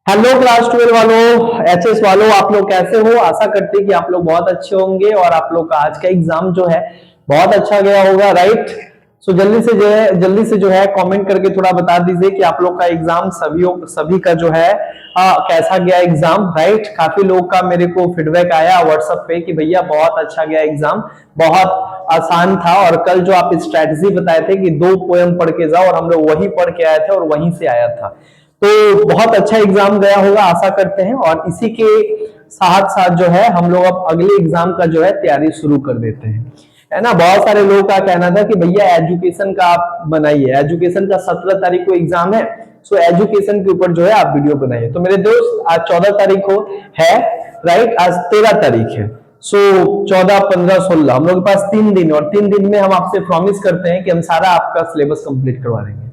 Hello class 12 वालों, HS वालों, आप लोग कैसे हो? आशा करते हैं कि आप लोग बहुत अच्छे होंगे और आप लोग का आज का एग्जाम जो है बहुत अच्छा गया होगा, राइट? सो जल्दी से जो है कमेंट करके थोड़ा बता दीजिए कि आप लोग का एग्जाम सभी का जो है कैसा गया एग्जाम, राइट? काफी लोग का मेरे को फीडबैक आया व्हाट्सएप पे कि भैया बहुत अच्छा गया एग्जाम, बहुत आसान था। और कल जो आप स्ट्रेटजी बताए थे कि 2 पोएम पढ़ के जाओ, और हम लोग वही पढ़ के आए थे और वहीं से आया था। तो बहुत अच्छा एग्जाम गया होगा आशा करते हैं। और इसी के साथ साथ जो है हम लोग अब अगले एग्जाम का जो है तैयारी शुरू कर देते हैं, है ना? बहुत सारे लोगों का कहना था कि भैया एजुकेशन का आप बनाइए, एजुकेशन का 17 तारीख को एग्जाम है, सो एजुकेशन के ऊपर जो है आप वीडियो बनाइए। तो मेरे दोस्त आज 14 तारीख को है, राइट? आज 13 तारीख है। सो 14, 15, 16 हम लोग के पास 3 दिन, और 3 दिन में हम आपसे प्रॉमिस करते हैं कि हम सारा आपका सिलेबस कंप्लीट करवा देंगे।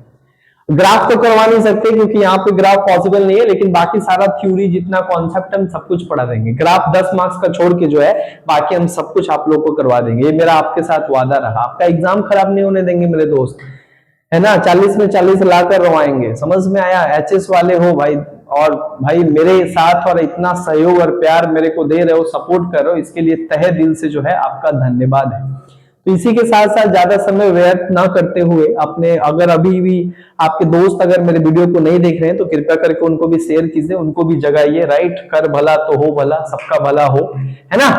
ग्राफ तो करवा नहीं सकते क्योंकि यहाँ पे ग्राफ पॉसिबल नहीं है, लेकिन बाकी सारा थ्योरी जितना कॉन्सेप्ट हम सब कुछ पढ़ा देंगे। ग्राफ 10 मार्क्स का छोड़ के जो है बाकी हम सब कुछ आप लोग को करवा देंगे। ये मेरा आपके साथ वादा रहा, आपका एग्जाम खराब नहीं होने देंगे मेरे दोस्त, है ना? 40 में 40 लाकर रवाएंगे। समझ में आया? एचएस वाले हो भाई, और भाई मेरे साथ और इतना सहयोग और प्यार मेरे को दे रहे हो, सपोर्ट कर रहे हो, इसके लिए तहे दिल से जो है आपका धन्यवाद है। तो इसी के साथ साथ ज्यादा समय व्यर्थ ना करते हुए अपने, अगर अभी भी आपके दोस्त अगर मेरे वीडियो को नहीं देख रहे हैं तो कृपया करके उनको भी शेयर कीजिए, उनको भी जगाइए, राइट? कर भला तो हो भला, सबका भला हो, है ना?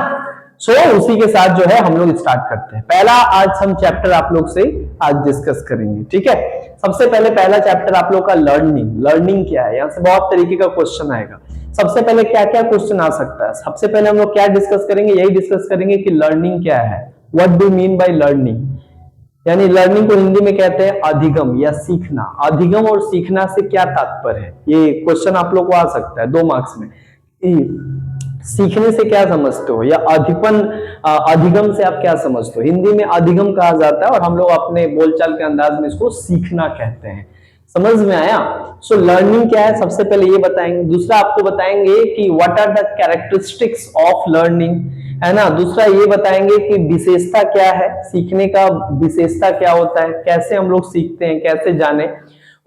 सो उसी के साथ जो है हम लोग स्टार्ट करते हैं। पहला आज हम चैप्टर आप लोग से आज डिस्कस करेंगे, ठीक है? सबसे पहले पहला चैप्टर आप लोग का लर्निंग। लर्निंग क्या है? यहाँ से बहुत तरीके का क्वेश्चन आएगा। सबसे पहले क्या क्या क्वेश्चन आ सकता है? सबसे पहले हम लोग क्या डिस्कस करेंगे? यही डिस्कस करेंगे कि लर्निंग क्या है, what do mean by learning. यानी लर्निंग को हिंदी में कहते हैं अधिगम या सीखना। अधिगम और सीखना से क्या तात्पर्य है? ये क्वेश्चन आप लोग को आ सकता है 2 मार्क्स में। सीखने से क्या समझते हो, या अधिगम से आप क्या समझते हो? हिंदी में अधिगम कहा जाता है और हम लोग अपने बोलचाल के अंदाज में इसको सीखना कहते हैं। समझ में आया? सो लर्निंग क्या है सबसे पहले ये बताएंगे। दूसरा आपको बताएंगे कि what are the characteristics of learning, है ना? दूसरा ये बताएंगे कि विशेषता क्या है, सीखने का विशेषता क्या होता है, कैसे हम लोग सीखते हैं, कैसे जाने।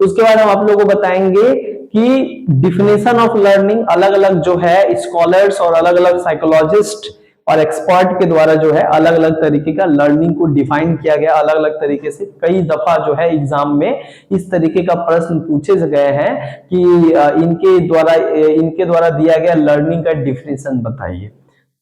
उसके बाद हम आप लोगों को बताएंगे कि डिफिनेशन ऑफ लर्निंग, अलग अलग जो है स्कॉलर्स और अलग अलग साइकोलॉजिस्ट और एक्सपर्ट के द्वारा जो है अलग अलग तरीके का लर्निंग को डिफाइन किया गया, अलग अलग तरीके से। कई दफा जो है एग्जाम में इस तरीके का प्रश्न पूछे गए हैं कि इनके द्वारा दिया गया लर्निंग का डिफिनेशन बताइए।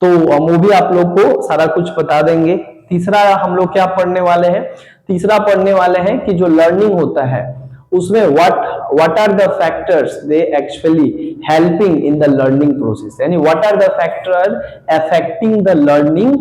तो वो भी आप लोग को सारा कुछ बता देंगे। तीसरा हम लोग क्या पढ़ने वाले हैं? तीसरा पढ़ने वाले हैं कि जो लर्निंग होता है उसमें what are the factors they actually helping in the learning process, यानी what are the factor affecting the learning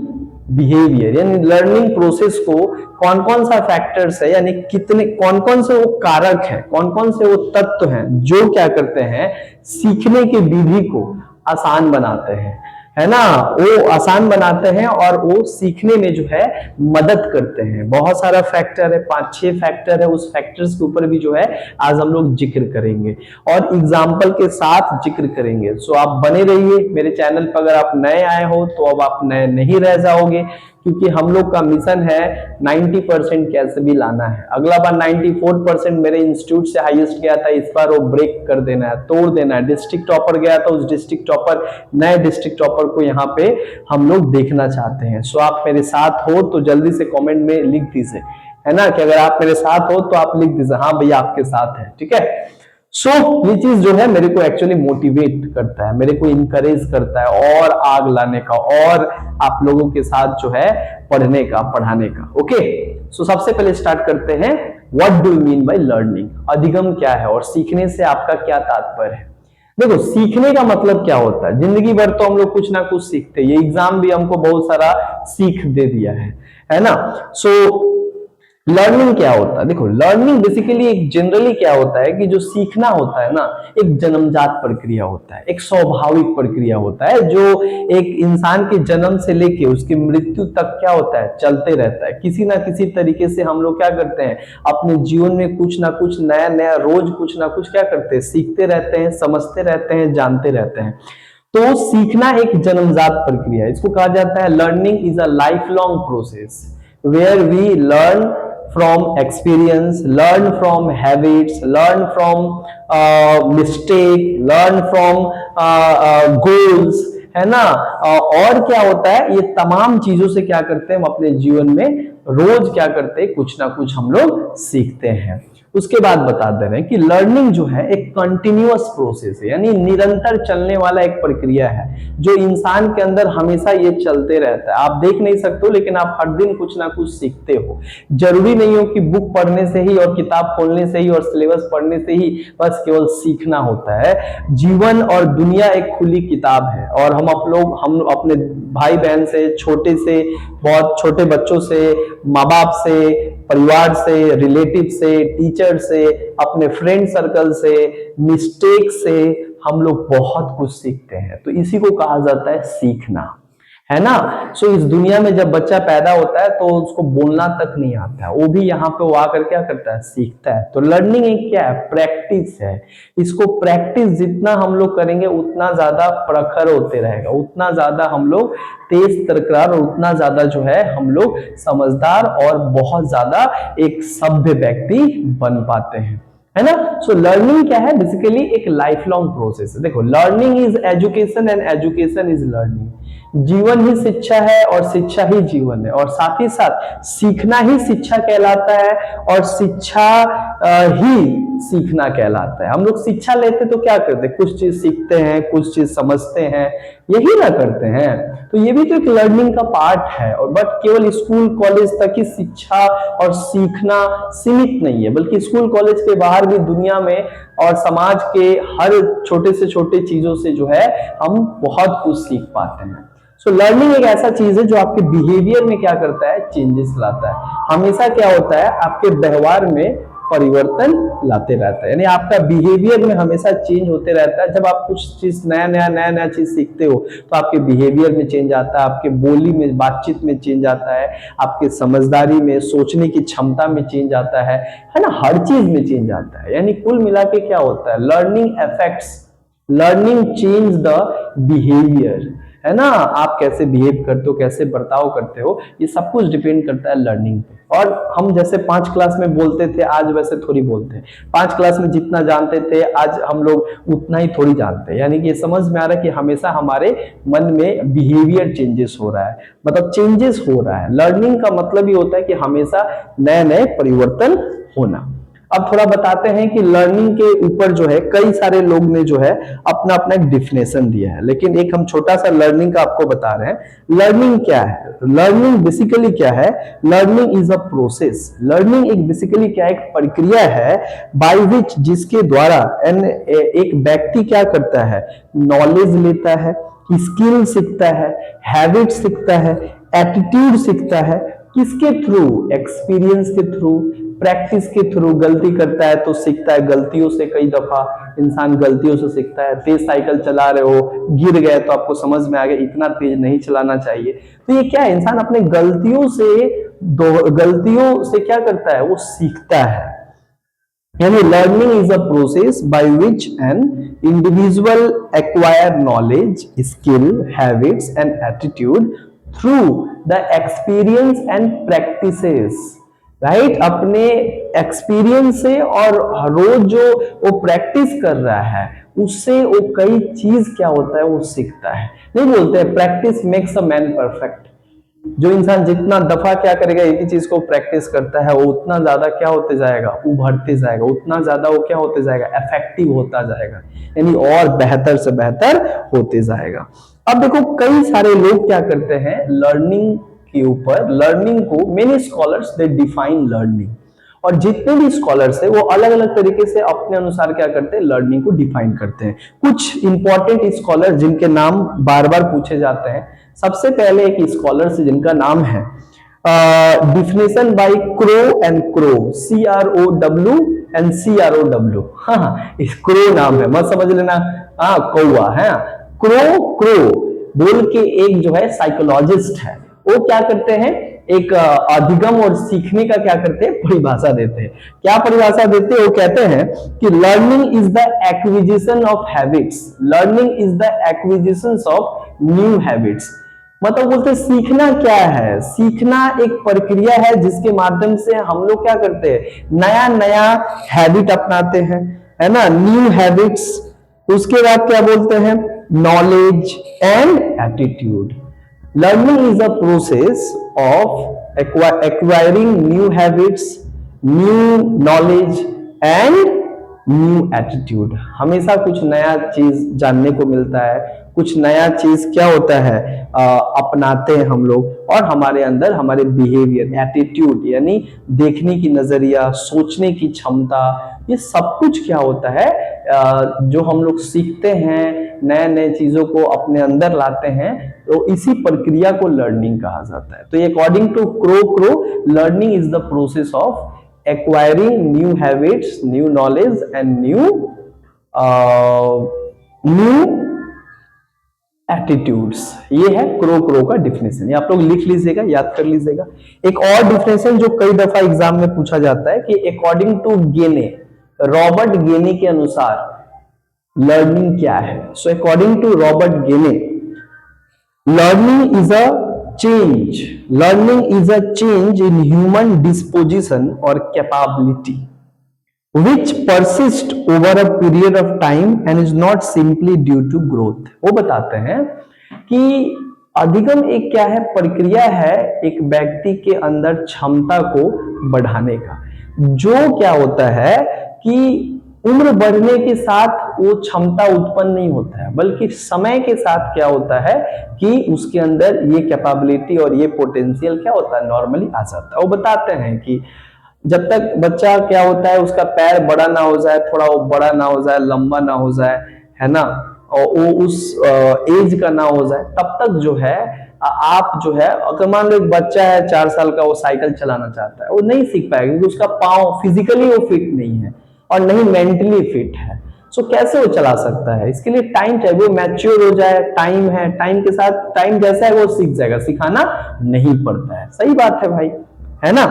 behaviour. यानी लर्निंग प्रोसेस को कौन कौन सा फैक्टर्स है, यानी कितने कौन कौन से वो कारक हैं, कौन कौन से वो तत्व हैं जो क्या करते हैं सीखने की विधि को आसान बनाते हैं, है ना? वो आसान बनाते हैं और वो सीखने में जो है मदद करते हैं। बहुत सारा फैक्टर है, 5-6 फैक्टर है, उस फैक्टर्स के ऊपर भी जो है आज हम लोग जिक्र करेंगे और एग्जाम्पल के साथ जिक्र करेंगे। सो आप बने रहिए मेरे चैनल पर। अगर आप नए आए हो तो अब आप नए नहीं रह जाओगे, क्योंकि हम लोग का मिशन है 90% कैसे भी लाना है। अगला बार 94% मेरे इंस्टीट्यूट से हाईएस्ट गया था, इस बार वो ब्रेक कर देना है, तोड़ देना है। डिस्ट्रिक्ट टॉपर गया था, उस डिस्ट्रिक्ट टॉपर, नए डिस्ट्रिक्ट टॉपर को यहाँ पे हम लोग देखना चाहते हैं। सो आप मेरे साथ हो तो जल्दी से कमेंट में लिख दीजिए, है ना? कि अगर आप मेरे साथ हो तो आप लिख दीजिए हाँ भैया आपके साथ है, ठीक है? सो ये चीज जो है मेरे को एक्चुअली मोटिवेट करता है, मेरे को इंकरेज करता है और आग लाने का और आप लोगों के साथ जो है पढ़ने का, पढ़ाने का। ओके, सो सबसे पहले स्टार्ट करते हैं what do you mean by learning. अधिगम क्या है और सीखने से आपका क्या तात्पर्य है? देखो, सीखने का मतलब क्या होता है? जिंदगी भर तो हम लोग कुछ ना कुछ सीखते हैं, ये एग्जाम भी हमको बहुत सारा सीख दे दिया है ना? सो लर्निंग क्या होता है? देखो, लर्निंग बेसिकली एक जनरली क्या होता है कि जो सीखना होता है ना, एक जन्मजात प्रक्रिया होता है, एक स्वाभाविक प्रक्रिया होता है जो एक इंसान के जन्म से लेके उसकी मृत्यु तक क्या होता है, चलते रहता है। किसी ना किसी तरीके से हम लोग क्या करते हैं अपने जीवन में कुछ ना कुछ नया नया, रोज कुछ ना कुछ क्या करते हैं, सीखते रहते हैं, समझते रहते हैं, जानते रहते हैं। तो सीखना एक जन्मजात प्रक्रिया है, इसको कहा जाता है learning is a life long process where we learn from experience, learn from habits, learn from mistake, learn from goals, है ना। और क्या होता है, ये तमाम चीजों से क्या करते हैं हम अपने जीवन में रोज क्या करते हैं, कुछ ना कुछ हम लोग सीखते हैं। उसके बाद बता दे रहे हैं कि लर्निंग जो है एक कंटिन्यूअस प्रोसेस है, यानी निरंतर चलने वाला एक प्रक्रिया है जो इंसान के अंदर हमेशा ये चलते रहता है। आप देख नहीं सकते हो लेकिन आप हर दिन कुछ ना कुछ सीखते हो। जरूरी नहीं हो कि बुक पढ़ने से ही और किताब खोलने से ही और सिलेबस पढ़ने से ही बस केवल सीखना होता है। जीवन और दुनिया एक खुली किताब है और हम अपने भाई बहन से, छोटे से बहुत छोटे बच्चों से, माँ बाप से, परिवार से, रिलेटिव से, टीचर से, अपने फ्रेंड सर्कल से, मिस्टेक से हम लोग बहुत कुछ सीखते हैं। तो इसी को कहा जाता है सीखना, है ना। सो इस दुनिया में जब बच्चा पैदा होता है तो उसको बोलना तक नहीं आता है, वो भी यहाँ पे वो आकर क्या करता है, सीखता है। तो लर्निंग एक क्या है, प्रैक्टिस है। इसको प्रैक्टिस जितना हम लोग करेंगे उतना ज्यादा प्रखर होते रहेगा, उतना ज्यादा हम लोग तेज तर्करार और उतना ज्यादा जो है हम लोग समझदार और बहुत ज्यादा एक सभ्य व्यक्ति बन पाते हैं, है ना। सो लर्निंग क्या है, बेसिकली एक लाइफ लॉन्ग प्रोसेस है। देखो, learning is education and education is learning. जीवन ही शिक्षा है और शिक्षा ही जीवन है, और साथ ही साथ सीखना ही शिक्षा कहलाता है और शिक्षा ही सीखना कहलाता है। हम लोग शिक्षा लेते तो क्या करते, कुछ चीज सीखते हैं, कुछ चीज समझते हैं, यही ना करते हैं। तो ये भी तो एक लर्निंग का पार्ट है। और बट केवल स्कूल कॉलेज तक ही शिक्षा और सीखना सीमित नहीं है, बल्कि स्कूल कॉलेज के बाहर भी दुनिया में और समाज के हर छोटे से छोटे चीजों से जो है हम बहुत कुछ सीख पाते हैं। सो लर्निंग एक ऐसा चीज है जो आपके बिहेवियर में क्या करता है, चेंजेस लाता है। हमेशा क्या होता है, आपके व्यवहार में परिवर्तन लाते रहता है, यानी आपका बिहेवियर में हमेशा चेंज होते रहता है। जब आप कुछ चीज नया चीज सीखते हो तो आपके बिहेवियर में चेंज आता है, आपके बोली में, बातचीत में चेंज आता है, आपके समझदारी में, सोचने की क्षमता में चेंज आता है ना, हर चीज में चेंज आता है। यानी कुल मिला के क्या होता है, learning affects, learning change the behaviour, है ना। आप कैसे बिहेव करते हो, कैसे बर्ताव करते हो, ये सब कुछ डिपेंड करता है लर्निंग पे। और हम जैसे 5 क्लास में बोलते थे, आज वैसे थोड़ी बोलते हैं। 5 क्लास में जितना जानते थे आज हम लोग उतना ही थोड़ी जानते हैं। यानी कि समझ में आ रहा है कि हमेशा हमारे मन में बिहेवियर चेंजेस हो रहा है, मतलब चेंजेस हो रहा है। लर्निंग का मतलब ही होता है कि हमेशा नए नए परिवर्तन होना। अब थोड़ा बताते हैं कि लर्निंग के ऊपर जो है कई सारे लोग ने जो है अपना अपना एक डिफिनेशन दिया है, लेकिन एक हम छोटा सा लर्निंग का आपको बता रहे हैं। लर्निंग क्या है, लर्निंग बेसिकली क्या है, learning is a process. Learning एक बेसिकली क्या है, एक प्रक्रिया है बाय विच, जिसके द्वारा एक व्यक्ति क्या करता है, नॉलेज लेता है, स्किल सीखता है, हैबिट सीखता है, एटीट्यूड सीखता है। किसके थ्रू, एक्सपीरियंस के थ्रू, प्रैक्टिस के थ्रू। गलती करता है तो सीखता है, गलतियों से कई दफा इंसान गलतियों से सीखता है। तेज साइकिल चला रहे हो, गिर गए तो आपको समझ में आ गया इतना तेज नहीं चलाना चाहिए। तो ये क्या है, इंसान अपने गलतियों से क्या करता है, वो सीखता है। यानी learning is a process by which an individual acquire knowledge, skill, habits and attitude through the experience and practices, right. अपने एक्सपीरियंस से और रोज जो वो प्रैक्टिस कर रहा है उससे वो कई चीज क्या होता है, वो सीखता है। नहीं बोलते हैं practice makes a man perfect. जो इंसान जितना दफा क्या करेगा, एक ही चीज को प्रैक्टिस करता है, वो उतना ज्यादा क्या होते जाएगा, उभरते जाएगा, उतना ज्यादा वो क्या होते जाएगा, इफेक्टिव होता जाएगा, यानी और बेहतर से बेहतर होते जाएगा। अब देखो, कई सारे लोग क्या करते हैं लर्निंग के ऊपर, लर्निंग को मेनी स्कॉलर्स दे डिफाइन लर्निंग, और जितने भी स्कॉलर्स है वो अलग अलग तरीके से अपने अनुसार क्या करते हैं, लर्निंग को डिफाइन करते हैं। कुछ इंपॉर्टेंट स्कॉलर जिनके नाम बार बार पूछे जाते हैं, सबसे पहले एक स्कॉलर से जिनका नाम है definition by Crow and Crow, CROW and CROW। हाँ, इस क्रो नाम है, मत समझ लेना हाँ कौआ है। क्रो बोल के एक जो है साइकोलॉजिस्ट है, वो क्या करते हैं, एक अधिगम और सीखने का क्या करते हैं, परिभाषा देते हैं। क्या परिभाषा देते हैं, वो कहते हैं कि learning is the acquisition of habits, learning is the acquisition of new habits. मतलब बोलते हैं सीखना क्या है, सीखना एक प्रक्रिया है जिसके माध्यम से हम लोग क्या करते हैं, नया नया हैबिट अपनाते हैं, है ना, न्यू हैबिट्स। उसके बाद क्या बोलते हैं, knowledge and attitude. Learning is a process of acquiring new habits, new knowledge and new attitude. हमेशा कुछ नया चीज जानने को मिलता है, कुछ नया चीज क्या होता है, अपनाते हैं हम लोग, और हमारे अंदर हमारे बिहेवियर, एटीट्यूड यानी देखने की नजरिया, सोचने की क्षमता, ये सब कुछ क्या होता है, जो हम लोग सीखते हैं, नए नए चीजों को अपने अंदर लाते हैं, तो इसी प्रक्रिया को लर्निंग कहा जाता है। तो according to Crow, learning is the process of acquiring new habits, new knowledge and new attitudes. ये है क्रो का डिफिनेशन, ये आप लोग लिख लीजिएगा, याद कर लीजिएगा। एक और डिफिनेशन जो कई दफा एग्जाम में पूछा जाता है कि अकॉर्डिंग टू गेने, रॉबर्ट गेने के अनुसार लर्निंग क्या है। सो अकॉर्डिंग टू रॉबर्ट गेने, learning is a change. Learning is a change in human disposition or capability which persists over a period of time and is not simply due to growth. वो बताते हैं कि अधिगम एक क्या है, प्रक्रिया है एक व्यक्ति के अंदर क्षमता को बढ़ाने का, जो क्या होता है कि उम्र बढ़ने के साथ वो क्षमता उत्पन्न नहीं होता है, बल्कि समय के साथ क्या होता है कि उसके अंदर ये कैपेबिलिटी और ये पोटेंशियल क्या होता है, नॉर्मली आ जाता है। वो बताते हैं कि जब तक बच्चा क्या होता है, उसका पैर बड़ा ना हो जाए, थोड़ा वो बड़ा ना हो जाए, लंबा ना हो जाए, है ना, और वो उस एज का ना हो जाए, तब तक जो है आप जो है, अगर मान लो एक बच्चा है 4 साल का, वो साइकिल चलाना चाहता है, वो नहीं सीख पाएगा क्योंकि उसका पाँव फिजिकली वो फिट नहीं है और नहीं मेंटली फिट है। सो कैसे वो चला सकता है, इसके लिए टाइम चाहिए, वो मैच्योर हो जाए, टाइम है, टाइम के साथ टाइम जैसा है वो सीख जाएगा, सिखाना नहीं पड़ता है। सही बात है भाई, है ना।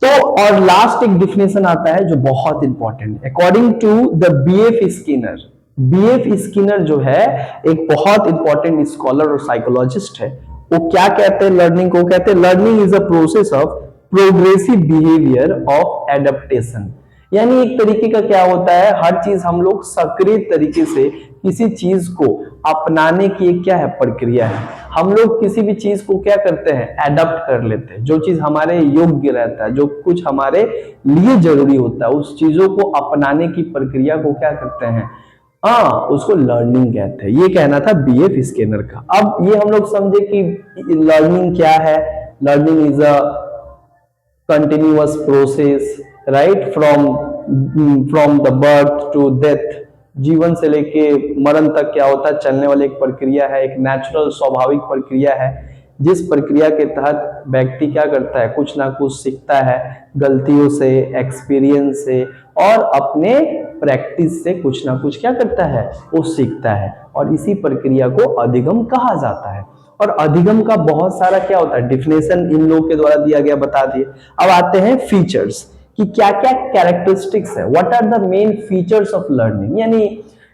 तो और लास्ट एक डिफिनेशन आता है जो बहुत इंपॉर्टेंट है, according to the BF Skinner. BF Skinner जो है एक बहुत इंपॉर्टेंट स्कॉलर और साइकोलॉजिस्ट है। वो क्या कहते हैं लर्निंग को, कहते हैं learning is a process of progressive behaviour of adaptation. यानी एक तरीके का क्या होता है, हर चीज हम लोग सक्रिय तरीके से किसी चीज को अपनाने की एक क्या है, प्रक्रिया है। हम लोग किसी भी चीज को क्या करते हैं, एडप्ट कर लेते हैं, जो चीज हमारे योग्य रहता है, जो कुछ हमारे लिए जरूरी होता है, उस चीजों को अपनाने की प्रक्रिया को क्या करते हैं, हाँ, उसको लर्निंग कहते हैं। ये कहना था बीएफ स्किनर का। अब ये हम लोग समझे कि लर्निंग क्या है। Learning is a continuous process, right, from the birth to death, जीवन से लेके मरण तक क्या होता है, चलने वाली एक प्रक्रिया है, एक नेचुरल स्वाभाविक प्रक्रिया है, जिस प्रक्रिया के तहत व्यक्ति क्या करता है, कुछ ना कुछ सीखता है, गलतियों से, एक्सपीरियंस से और अपने प्रैक्टिस से कुछ ना कुछ क्या करता है, वो सीखता है, और इसी प्रक्रिया को अधिगम कहा जाता है। और अधिगम का बहुत सारा क्या होता है, डिफिनेशन इन लोगों के द्वारा दिया गया, बता दिए। अब आते हैं फीचर्स कि क्या क्या कैरेक्टरिस्टिक्स है, what are the main features of learning. यानी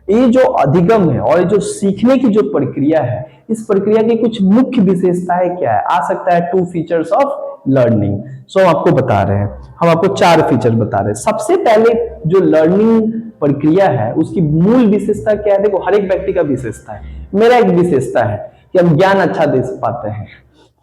ये जो अधिगम है और ये जो सीखने की जो प्रक्रिया है, इस प्रक्रिया की कुछ मुख्य विशेषताएं क्या है, आ सकता है 2 फीचर्स ऑफ लर्निंग। सो हम आपको बता रहे हैं, हम आपको 4 फीचर बता रहे हैं। सबसे पहले जो लर्निंग प्रक्रिया है उसकी मूल विशेषता क्या है, देखो हर एक व्यक्ति का विशेषता है। मेरा एक विशेषता है कि हम ज्ञान अच्छा दे पाते हैं,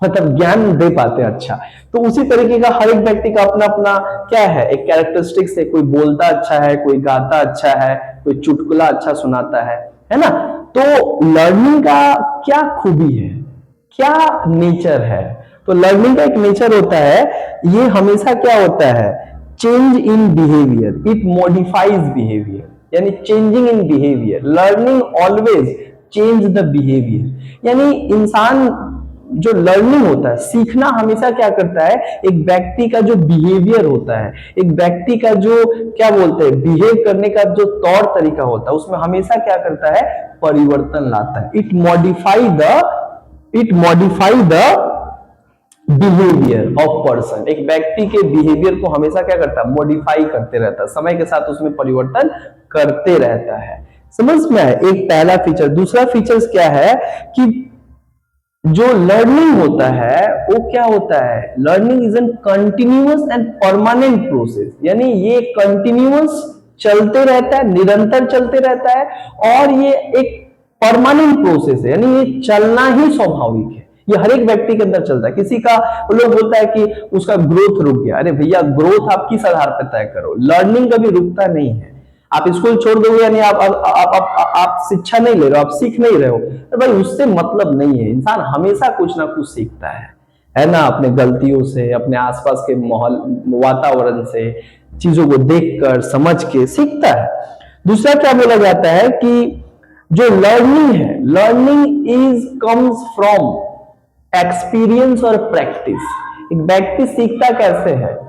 मतलब ज्ञान दे पाते हैं अच्छा। तो उसी तरीके का हर एक व्यक्ति का अपना अपना क्या है, एक कैरेक्टरिस्टिक्स है। कोई बोलता अच्छा है, कोई गाता अच्छा है, कोई चुटकुला अच्छा सुनाता है ना। तो लर्निंग का क्या खूबी है, क्या नेचर है, तो लर्निंग का एक नेचर होता है, ये हमेशा क्या होता है, change in behaviour, it modifies behaviour, यानी changing in behaviour, learning always change the behaviour. यानी इंसान जो लर्निंग होता है, सीखना हमेशा क्या करता है, एक व्यक्ति का जो बिहेवियर होता है, एक व्यक्ति का जो क्या बोलते हैं, बिहेव करने का जो तौर तरीका होता है, उसमें हमेशा क्या करता है, परिवर्तन लाता है। It modify the behaviour of person. एक व्यक्ति के बिहेवियर को हमेशा क्या करता है, मॉडिफाई करते रहता है, समय के साथ उसमें परिवर्तन करते रहता है। समझ में आए, एक पहला फीचर। दूसरा फीचर्स क्या है कि जो लर्निंग होता है वो क्या होता है, learning is an continuous and permanent process, यानी ये कंटिन्यूअस चलते रहता है, निरंतर चलते रहता है, और ये एक परमानेंट प्रोसेस है, यानी ये चलना ही स्वाभाविक है, ये हर एक व्यक्ति के अंदर चलता है। किसी का वो लोग बोलता है कि उसका ग्रोथ रुक गया, अरे भैया ग्रोथ आप किस आधार पर तय करो, लर्निंग कभी रुकता नहीं है। आप स्कूल छोड़ दोगे यानी आप शिक्षा नहीं ले रहे हो, आप सीख नहीं रहे हो, तो भाई उससे मतलब नहीं है। इंसान हमेशा कुछ ना कुछ सीखता है ना, अपने गलतियों से, अपने आसपास के माहौल वातावरण से, चीजों को देखकर समझ के सीखता है। दूसरा क्या बोला जाता है कि जो लर्निंग है, learning is comes from experience और प्रैक्टिस। एक व्यक्ति सीखता कैसे है,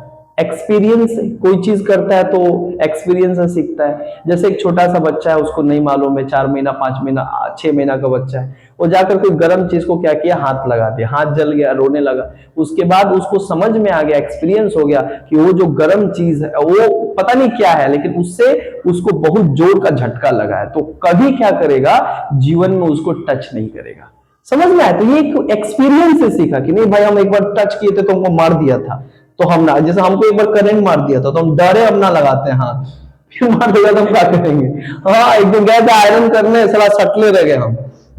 एक्सपीरियंस से, कोई चीज करता है तो एक्सपीरियंस से सीखता है। जैसे एक छोटा सा बच्चा है, उसको नहीं मालूम है, 4 महीना 5 महीना 6 महीना का बच्चा है, वो जाकर कोई गर्म चीज को क्या किया, हाथ लगा दिया, हाथ जल गया, रोने लगा। उसके बाद उसको समझ में आ गया, एक्सपीरियंस हो गया कि वो जो गर्म चीज है वो पता नहीं क्या है, लेकिन उससे उसको बहुत जोर का झटका लगा है, तो कभी क्या करेगा, जीवन में उसको टच नहीं करेगा। समझ में आया? तो ये एक एक्सपीरियंस से सीखा कि नहीं भाई हम एक बार टच किए थे तो हमको मार दिया था, तो हम ना, जैसे हमको एक बार करंट मार दिया था तो हम डरे, अब ना लगाते हैं हाथ, फिर मार देगा तो हम क्या करेंगे। हाँ, एक दिन गए थे आयरन करने, साला सटले रह गए हम।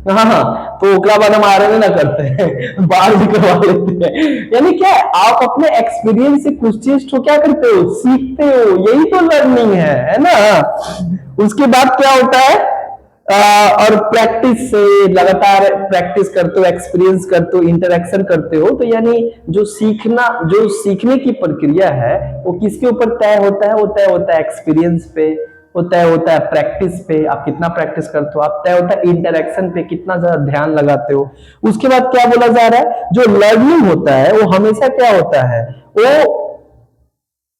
हाँ, तो ओकरा बाद हम आयरन ना करते हैं, बाहर भी करवा लेते हैं। यानी क्या है, आप अपने एक्सपीरियंस से कुछ चीज तो क्या करते हो, सीखते हो, यही तो लर्निंग है ना। उसके बाद क्या होता है, और प्रैक्टिस से, लगातार प्रैक्टिस करते हो, एक्सपीरियंस करते हो, इंटरेक्शन करते हो, तो यानी जो सीखना, जो सीखने की प्रक्रिया है वो किसके ऊपर तय होता है, वो तय होता है एक्सपीरियंस पे, वो तय होता है प्रैक्टिस पे, आप कितना प्रैक्टिस करते हो, आप तय होता है इंटरेक्शन पे, कितना ज्यादा ध्यान लगाते हो। उसके बाद क्या बोला जा रहा है, जो लर्निंग होता है वो हमेशा क्या होता है, वो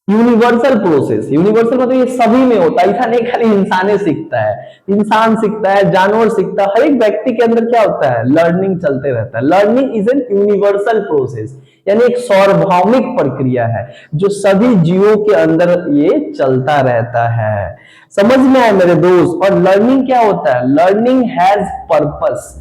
यूनिवर्सल प्रोसेस। यूनिवर्सल मतलब ये सभी में होता है, ऐसा नहीं खाली इंसाने सीखता है, इंसान सीखता है, जानवर सीखता है, हर एक व्यक्ति के अंदर क्या होता है, लर्निंग चलते रहता है। Learning is an universal process, यानी एक सार्वभौमिक प्रक्रिया है जो सभी जीवों के अंदर ये चलता रहता है। समझ में आए मेरे दोस्त? और लर्निंग क्या होता है, लर्निंग हैज पर्पस।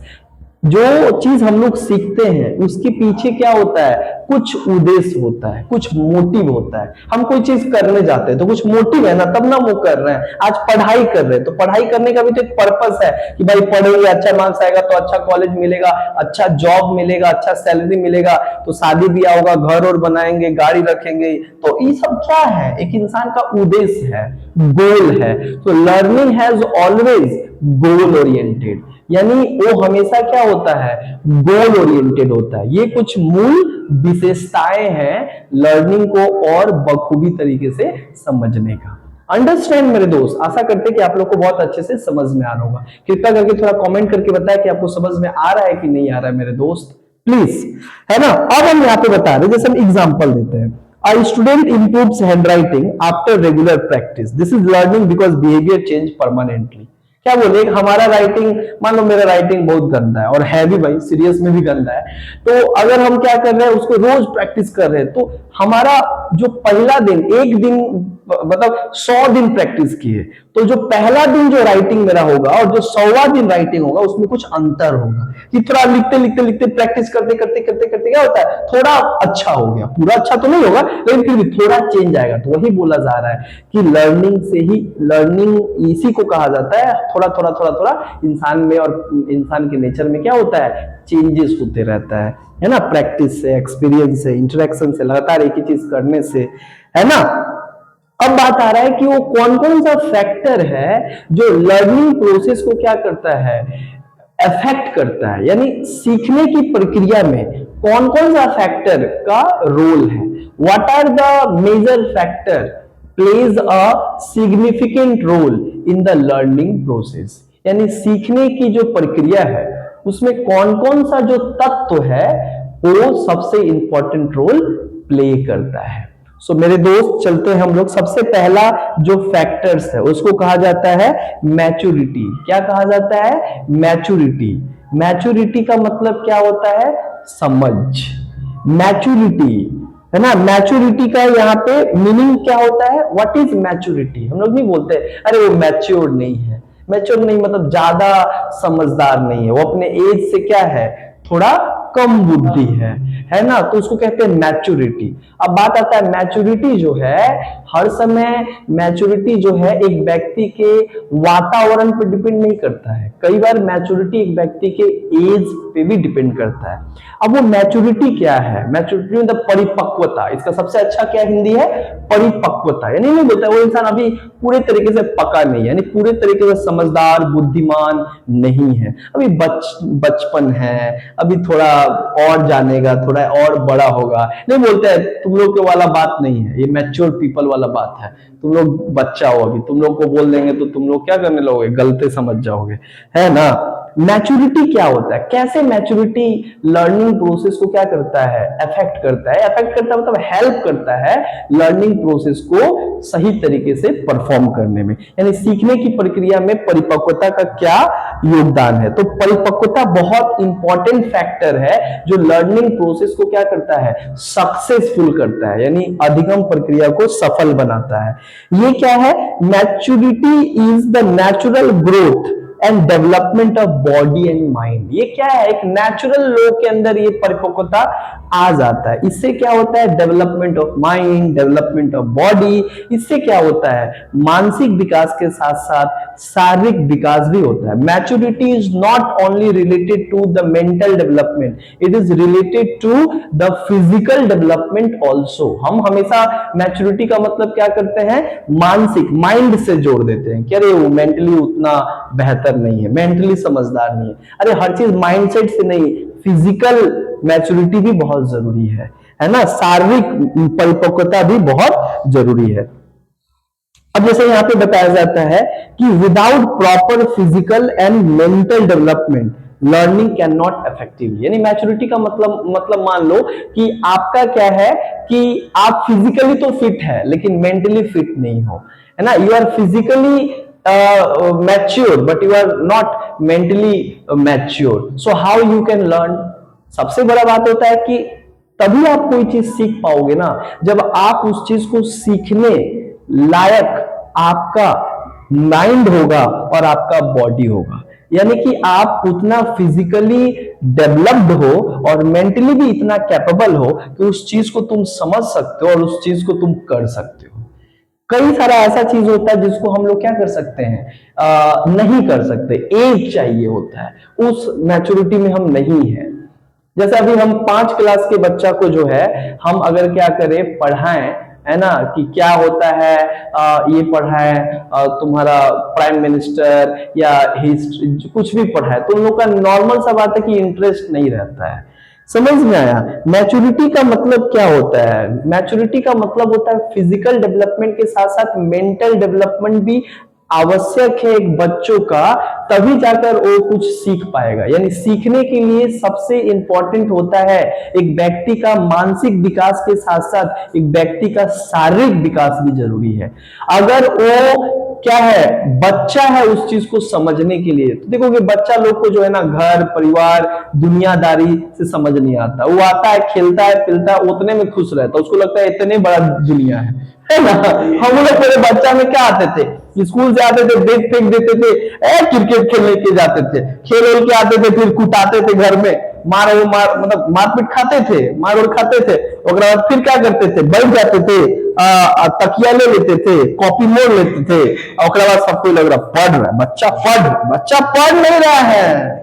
जो चीज हम लोग सीखते हैं उसके पीछे क्या होता है, कुछ उद्देश्य होता है, कुछ मोटिव होता है। हम कोई चीज करने जाते हैं तो कुछ मोटिव है ना, तब ना वो कर रहे हैं। आज पढ़ाई कर रहे हैं तो पढ़ाई करने का भी तो एक पर्पस है कि भाई पढ़ेंगे, अच्छा मार्क्स आएगा तो अच्छा कॉलेज मिलेगा, अच्छा जॉब मिलेगा, अच्छा सैलरी मिलेगा, तो शादी ब्याह होगा, घर और बनाएंगे, गाड़ी रखेंगे। तो ये सब क्या है, एक इंसान का उद्देश्य है, गोल है। तो learning has always goal oriented, यानी वो हमेशा क्या होता है, गोल ओरिएंटेड होता है। ये कुछ मूल विशेषताएं हैं लर्निंग को और बखूबी तरीके से समझने का। अंडरस्टैंड मेरे दोस्त, आशा करते हैं कि आप लोग को बहुत अच्छे से समझ में आ रहा होगा। कृपया करके थोड़ा कमेंट करके बताएं कि आपको समझ में आ रहा है कि नहीं आ रहा है मेरे दोस्त, प्लीज, है ना। अब हम यहाँ पे बता रहे हैं, जैसे हम एग्जांपल देते हैं, A student improves handwriting after regular practice. This is learning because behavior change permanently. क्या बोले, हमारा राइटिंग, मान लो मेरा राइटिंग बहुत गंदा है, और है भी भाई, सीरियस में भी गंदा है, तो अगर हम क्या कर रहे हैं, उसको रोज प्रैक्टिस कर रहे हैं, तो हमारा जो पहला दिन, एक दिन मतलब 100 दिन प्रैक्टिस किए, तो जो पहला दिन जो राइटिंग मेरा होगा और जो 100वां दिन राइटिंग होगा उसमें कुछ अंतर होगा, कि थोड़ा लिखते लिखते लिखते प्रैक्टिस करते करते करते करते क्या होता है, थोड़ा अच्छा हो गया, पूरा अच्छा तो नहीं होगा लेकिन फिर भी थोड़ा चेंज आएगा। तो वही बोला जा रहा है कि लर्निंग से ही, लर्निंग इसी को कहा जाता है, थोड़ा थोड़ा थोड़ा थोड़ा इंसान में और इंसान के नेचर में क्या होता है, चेंजेस होते रहता है ना, प्रैक्टिस से, एक्सपीरियंस से, इंटरेक्शन से, लगातार एक ही चीज करने से, है ना। अब बात आ रहा है कि वो कौन कौन सा फैक्टर है जो लर्निंग प्रोसेस को क्या करता है, अफेक्ट करता है, यानी सीखने की प्रक्रिया में कौन कौन सा फैक्टर का रोल है। What are the major factor plays a significant role in the learning process, यानी सीखने की जो प्रक्रिया है उसमें कौन कौन सा जो तत्व है वो सबसे इंपॉर्टेंट रोल प्ले करता है। सो मेरे दोस्त, चलते हैं हम लोग। सबसे पहला जो फैक्टर्स है उसको कहा जाता है मैच्योरिटी। क्या कहा जाता है, मैच्योरिटी। मैच्योरिटी का मतलब क्या होता है, समझ, मैच्योरिटी, है ना। मैच्योरिटी का यहाँ पे मीनिंग क्या होता है, व्हाट इज मैच्योरिटी। हम लोग नहीं बोलते अरे वो मैच्योर नहीं है, मैच्योर नहीं मतलब ज्यादा समझदार नहीं है, वो अपने एज से क्या है, थोड़ा कम बुद्धि है ना, तो उसको कहते हैं मैच्योरिटी। अब बात आता है मैच्योरिटी जो है, हर समय मैच्योरिटी जो है एक व्यक्ति के वातावरण पर डिपेंड नहीं करता है, कई बार मैच्योरिटी एक व्यक्ति के एज पे भी डिपेंड करता है। अब वो मैच्योरिटी क्या है? मैच्योरिटी मतलब परिपक्वता, इसका सबसे अच्छा क्या हिंदी है? परिपक्वता। यानी नहीं बोलता वो इंसान अभी पूरे तरीके से पका नहीं है, यानी पूरे तरीके से समझदार बुद्धिमान नहीं है, अभी बचपन है, अभी थोड़ा और जानेगा, थोड़ा और बड़ा होगा। नहीं बोलते हैं तुम लोग के वाला बात नहीं है, ये मैच्योर पीपल वाला बात है, तुम लोग बच्चा हो, अभी तुम लोग को बोल देंगे तो तुम लोग क्या करने लगोगे? गलती समझ जाओगे, है ना। मैच्योरिटी क्या होता है? कैसे मैच्योरिटी लर्निंग प्रोसेस को क्या करता है? अफेक्ट करता है। अफेक्ट करता है मतलब हेल्प करता है लर्निंग प्रोसेस को सही तरीके से परफॉर्म करने में, यानी सीखने की प्रक्रिया में परिपक्वता का क्या योगदान है। तो परिपक्वता बहुत इंपॉर्टेंट फैक्टर है जो लर्निंग प्रोसेस को क्या करता है? सक्सेसफुल करता है, यानी अधिगम प्रक्रिया को सफल बनाता है। ये क्या है? Maturity is the natural growth and development of body and mind. ये क्या है? एक नेचुरल लोग के अंदर ये परिपक्वता आ जाता है। इससे क्या होता है? Development of mind, development of body. इससे क्या होता है? मानसिक विकास के साथ साथ शारीरिक विकास भी होता है। Maturity is not only related to the mental development, it is related to the physical development also. हम हमेशा मैच्योरिटी का मतलब क्या करते हैं? मानसिक, माइंड से जोड़ देते हैं कि अरे वो मेंटली उतना बेहतर नहीं है, मेंटली समझदार नहीं है। अरे हर चीज माइंडसेट से नहीं, फिजिकल मैच्योरिटी भी बहुत जरूरी है ना, शारीरिक परिपक्वता भी बहुत जरूरी है। अब जैसे यहाँ पे बताया जाता है कि without proper physical and mental development learning can not effectively, यानी मैच्योरिटी का मतलब मान लो कि आपका क्या है कि आप फिजिकली तो फिट है लेकिन मेंटली फिट नहीं हो, है ना। You are physically mature but you are not mentally mature, so how you can learn? सबसे बड़ा बात होता है कि तभी आप कोई चीज सीख पाओगे ना जब आप उस चीज को सीखने लायक आपका माइंड होगा और आपका बॉडी होगा, यानी कि आप उतना फिजिकली डेवलप्ड हो और मेंटली भी इतना कैपेबल हो कि उस चीज को तुम समझ सकते हो और उस चीज को तुम कर सकते हो। कई सारा ऐसा चीज होता है जिसको हम लोग क्या कर सकते हैं? नहीं कर सकते, एज चाहिए होता है, उस मैच्योरिटी में हम नहीं है। जैसे अभी हम 5 क्लास के बच्चा को जो है हम अगर क्या करें, पढ़ाएं, है ना, कि क्या होता है, ये पढ़ाएं तुम्हारा प्राइम मिनिस्टर या हिस्ट्री, कुछ भी पढ़ाए तो उन लोग का नॉर्मल सा बात है कि इंटरेस्ट नहीं रहता है। समझ में आया? मैच्योरिटी का मतलब क्या होता है? मैच्योरिटी का मतलब होता है फिजिकल डेवलपमेंट के साथ साथ मेंटल डेवलपमेंट भी आवश्यक है एक बच्चों का, तभी जाकर वो कुछ सीख पाएगा। यानी सीखने के लिए सबसे इंपॉर्टेंट होता है एक व्यक्ति का मानसिक विकास के साथ साथ एक व्यक्ति का शारीरिक विकास भी जरूरी है। अगर वो क्या है, बच्चा है उस चीज को समझने के लिए, तो देखो कि बच्चा लोग को जो है ना घर परिवार दुनियादारी से समझ नहीं आता, वो आता है खेलता है पिलता है उतने में खुश रहता है, उसको लगता है इतने बड़ा दुनिया है ना। हम लोग पहले बच्चा में क्या आते थे, स्कूल से आते थे बैग फेंक देते थे, क्रिकेट खेलने के जाते थे, खेल के आते थे, फिर कुटाते थे घर में, मार मतलब मारपीट खाते थे, मार और खाते थे, और बाद फिर क्या करते थे, बैठ जाते थे, तकिया ले लेते थे, कॉपी मोड़ लेते थे, और बाद सबको लग रहा पढ़ रहा है बच्चा, बच्चा पढ़ नहीं रहा है,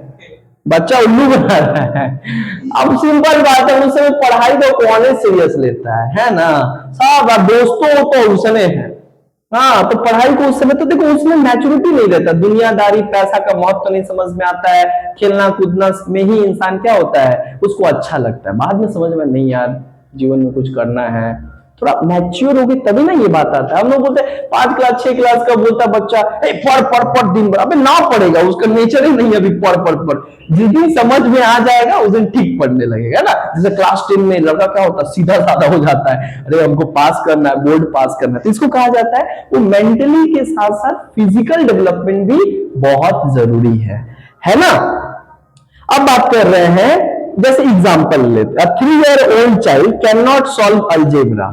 बच्चा उल्लू बना रहा है। अब सिंपल बात है, उस समय पढ़ाई को कौन सीरियस लेता है ना, सब दोस्तों तो उसने है, हाँ, तो पढ़ाई को उस समय तो देखो उसमें मैच्योरिटी नहीं रहता, दुनियादारी पैसा का महत्व तो नहीं समझ में आता है, खेलना कूदना में ही इंसान क्या होता है, उसको अच्छा लगता है, बाद में समझ में नहीं यार जीवन में कुछ करना है, थोड़ा मैच्योर होगी तभी ना ये बात आता है। हम लोग बोलते हैं 5 क्लास 6 क्लास का बोलता बच्चा पढ़ पढ़ पढ़ दिन भर, अबे ना पढ़ेगा, उसका नेचर ही नहीं अभी पढ़ पढ़ पढ़, जिस दिन समझ में आ जाएगा उस दिन ठीक पढ़ने लगेगा ना। जैसे क्लास 10 में लड़का क्या होता है, सीधा साधा हो जाता है, अरे हमको पास करना है, बोर्ड पास करना है, तो इसको कहा जाता है वो मेंटली के साथ साथ फिजिकल डेवलपमेंट भी बहुत जरूरी है ना। अब बात कर रहे हैं, जैसे एग्जांपल लेते हैं, 3 year old child can not solve algebra,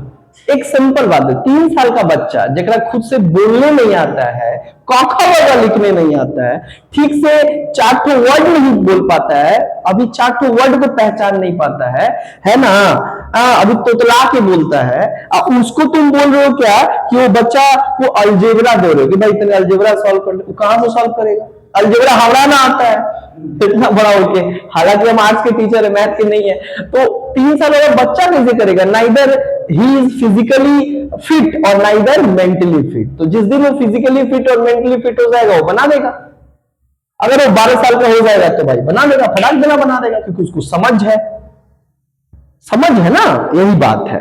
एक सिंपल बात है, 3 साल का बच्चा जरा खुद से बोलने नहीं आता है, क ख ग घ लिखने नहीं आता है, ठीक से 4 वर्ड नहीं बोल पाता है, अभी 4 वर्ड को पहचान नहीं पाता है ना, अभी तोतला के बोलता है, उसको तुम बोल रहे हो क्या कि वो बच्चा को अलजेब्रा दे रहे हो कि भाई इतने अलजेब्रा सॉल्व कर, वो कहां से सॉल्व करेगा? अलजेब्रा हमारा ना आता है इतना बड़ा होके, हालांकि हम आर्ट्स के टीचर है, मैथ के नहीं है, तो 3 साल वाला बच्चा कैसे करेगा? Neither he is physically fit और नाइदर मेंटली फिट। तो जिस दिन वो फिजिकली फिट और मेंटली फिट हो जाएगा वो बना देगा, अगर वो 12 साल का हो जाएगा तो भाई बना देगा, फटाक देना बना देगा, क्योंकि उसको समझ है ना, यही बात है।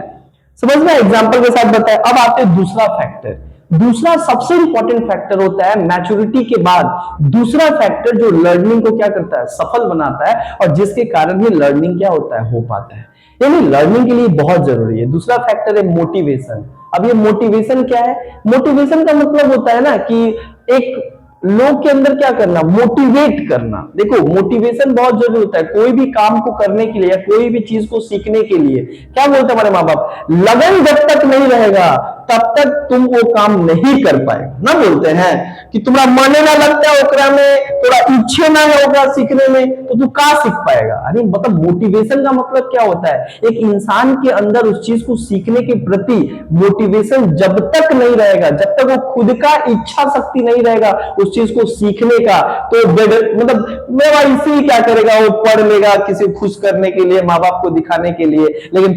समझ में एग्जाम्पल के साथ बताया। अब आते हैं दूसरा फैक्टर, दूसरा सबसे इंपॉर्टेंट फैक्टर होता है मैच्योरिटी के बाद दूसरा फैक्टर जो लर्निंग को क्या करता है, सफल बनाता है, और जिसके कारण ही लर्निंग क्या होता है, हो पाता है, यानी लर्निंग के लिए बहुत जरूरी है। दूसरा फैक्टर है मोटिवेशन। अब ये मोटिवेशन क्या है? मोटिवेशन का मतलब होता है ना कि एक लोग के अंदर क्या करना, मोटिवेट करना। देखो मोटिवेशन बहुत जरूरी होता है कोई भी काम को करने के लिए या कोई भी चीज को सीखने के लिए। क्या बोलते हैं हमारे माँ बाप, लगन जब तक नहीं रहेगा तब तक तुम वो काम नहीं कर पाएगा ना, बोलते हैं कि तुम्हारा मन ना लगता है ओकरा में, थोड़ा इच्छे ना है ओकरा सीखने में, तो तू का सीख पाएगा? अरे मतलब मोटिवेशन का मतलब क्या होता है, एक इंसान के अंदर उस चीज को सीखने के प्रति मोटिवेशन जब तक नहीं रहेगा, जब तक वो खुद का इच्छा शक्ति नहीं रहेगा उस चीज को सीखने का, तो मतलब मेरा इसी क्या करेगा, वो पढ़ लेगा किसी खुश करने के लिए, माँ बाप को दिखाने के लिए, लेकिन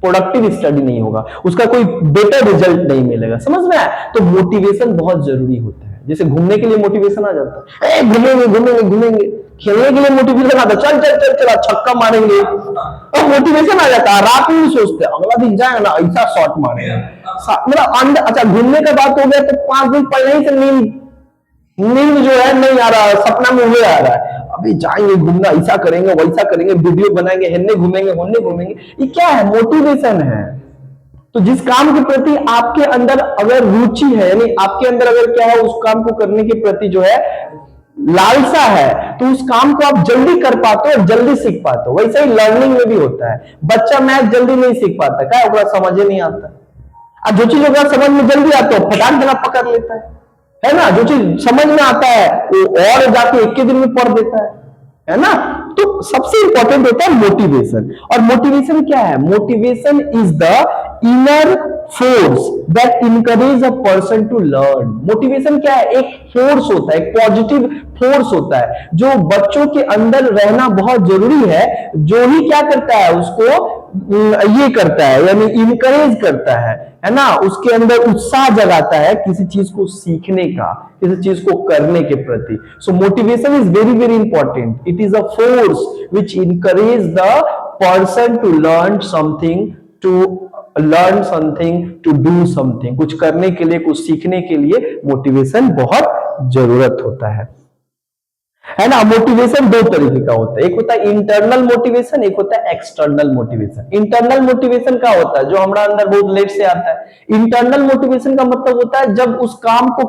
प्रोडक्टिव स्टडी नहीं होगा, उसका कोई बेटर रिजल्ट नहीं मिलेगा। समझ में आया? तो मोटिवेशन बहुत जरूरी होता है। जैसे घूमने के लिए मोटिवेशन आ जाता है, घूमेंगे, खेलने के लिए मोटिवेशन आता है, चल छक्का मारेंगे, और मोटिवेशन आ जाता है। रात में भी सोचते हैं अगला दिन जाएगा ना ऐसा शॉट मारेंगे, मतलब अच्छा घूमने का बात हो गया तो 5 दिन पहले ही से नींद जो है नहीं आ रहा, सपना में हुए आ रहा है, अभी जाएंगे घूमना, ऐसा करेंगे वैसा करेंगे, वीडियो बनाएंगे, हेन्ने घूमेंगे होन्ने घूमेंगे, ये क्या है? मोटिवेशन है। तो जिस काम के प्रति आपके अंदर अगर रुचि है, यानी आपके अंदर अगर क्या है उस काम को करने के प्रति जो है लालसा है, तो उस काम को आप जल्दी कर पाते हो, जल्दी सीख पाते हो। वैसे ही लर्निंग में भी होता है, बच्चा मैथ जल्दी नहीं सीख पाता, क्या होगा, समझ नहीं आता, और जो चीज होगा समझ में जल्दी आता है फटाक देना पकड़ लेता है ना, जो चीज समझ में आता है वो और जाके 1 दिन में पढ़ देता है ना। तो सबसे इंपॉर्टेंट होता है मोटिवेशन। और मोटिवेशन क्या है? Motivation is the inner force that encourage a person to learn. Motivation क्या है? एक फोर्स होता है, एक पॉजिटिव फोर्स होता है जो बच्चों के अंदर रहना बहुत जरूरी है, जो ही क्या करता है उसको ये करता है, यानी इनकरेज करता है ना, उसके अंदर उत्साह जगाता है किसी चीज को सीखने का, किसी चीज को करने के प्रति। So motivation is very very important. It is a force which encourage the person to learn something, to do something. कुछ करने के लिए, कुछ सीखने के लिए मोटिवेशन बहुत जरूरत होता है ना। मोटिवेशन 2 तरीके का होता है, एक होता है इंटरनल मोटिवेशन, एक होता है एक्सटर्नल मोटिवेशन। इंटरनल मोटिवेशन क्या होता है? जो हमारा अंदर बहुत लेट से आता है। इंटरनल मोटिवेशन का मतलब होता है जब उस काम को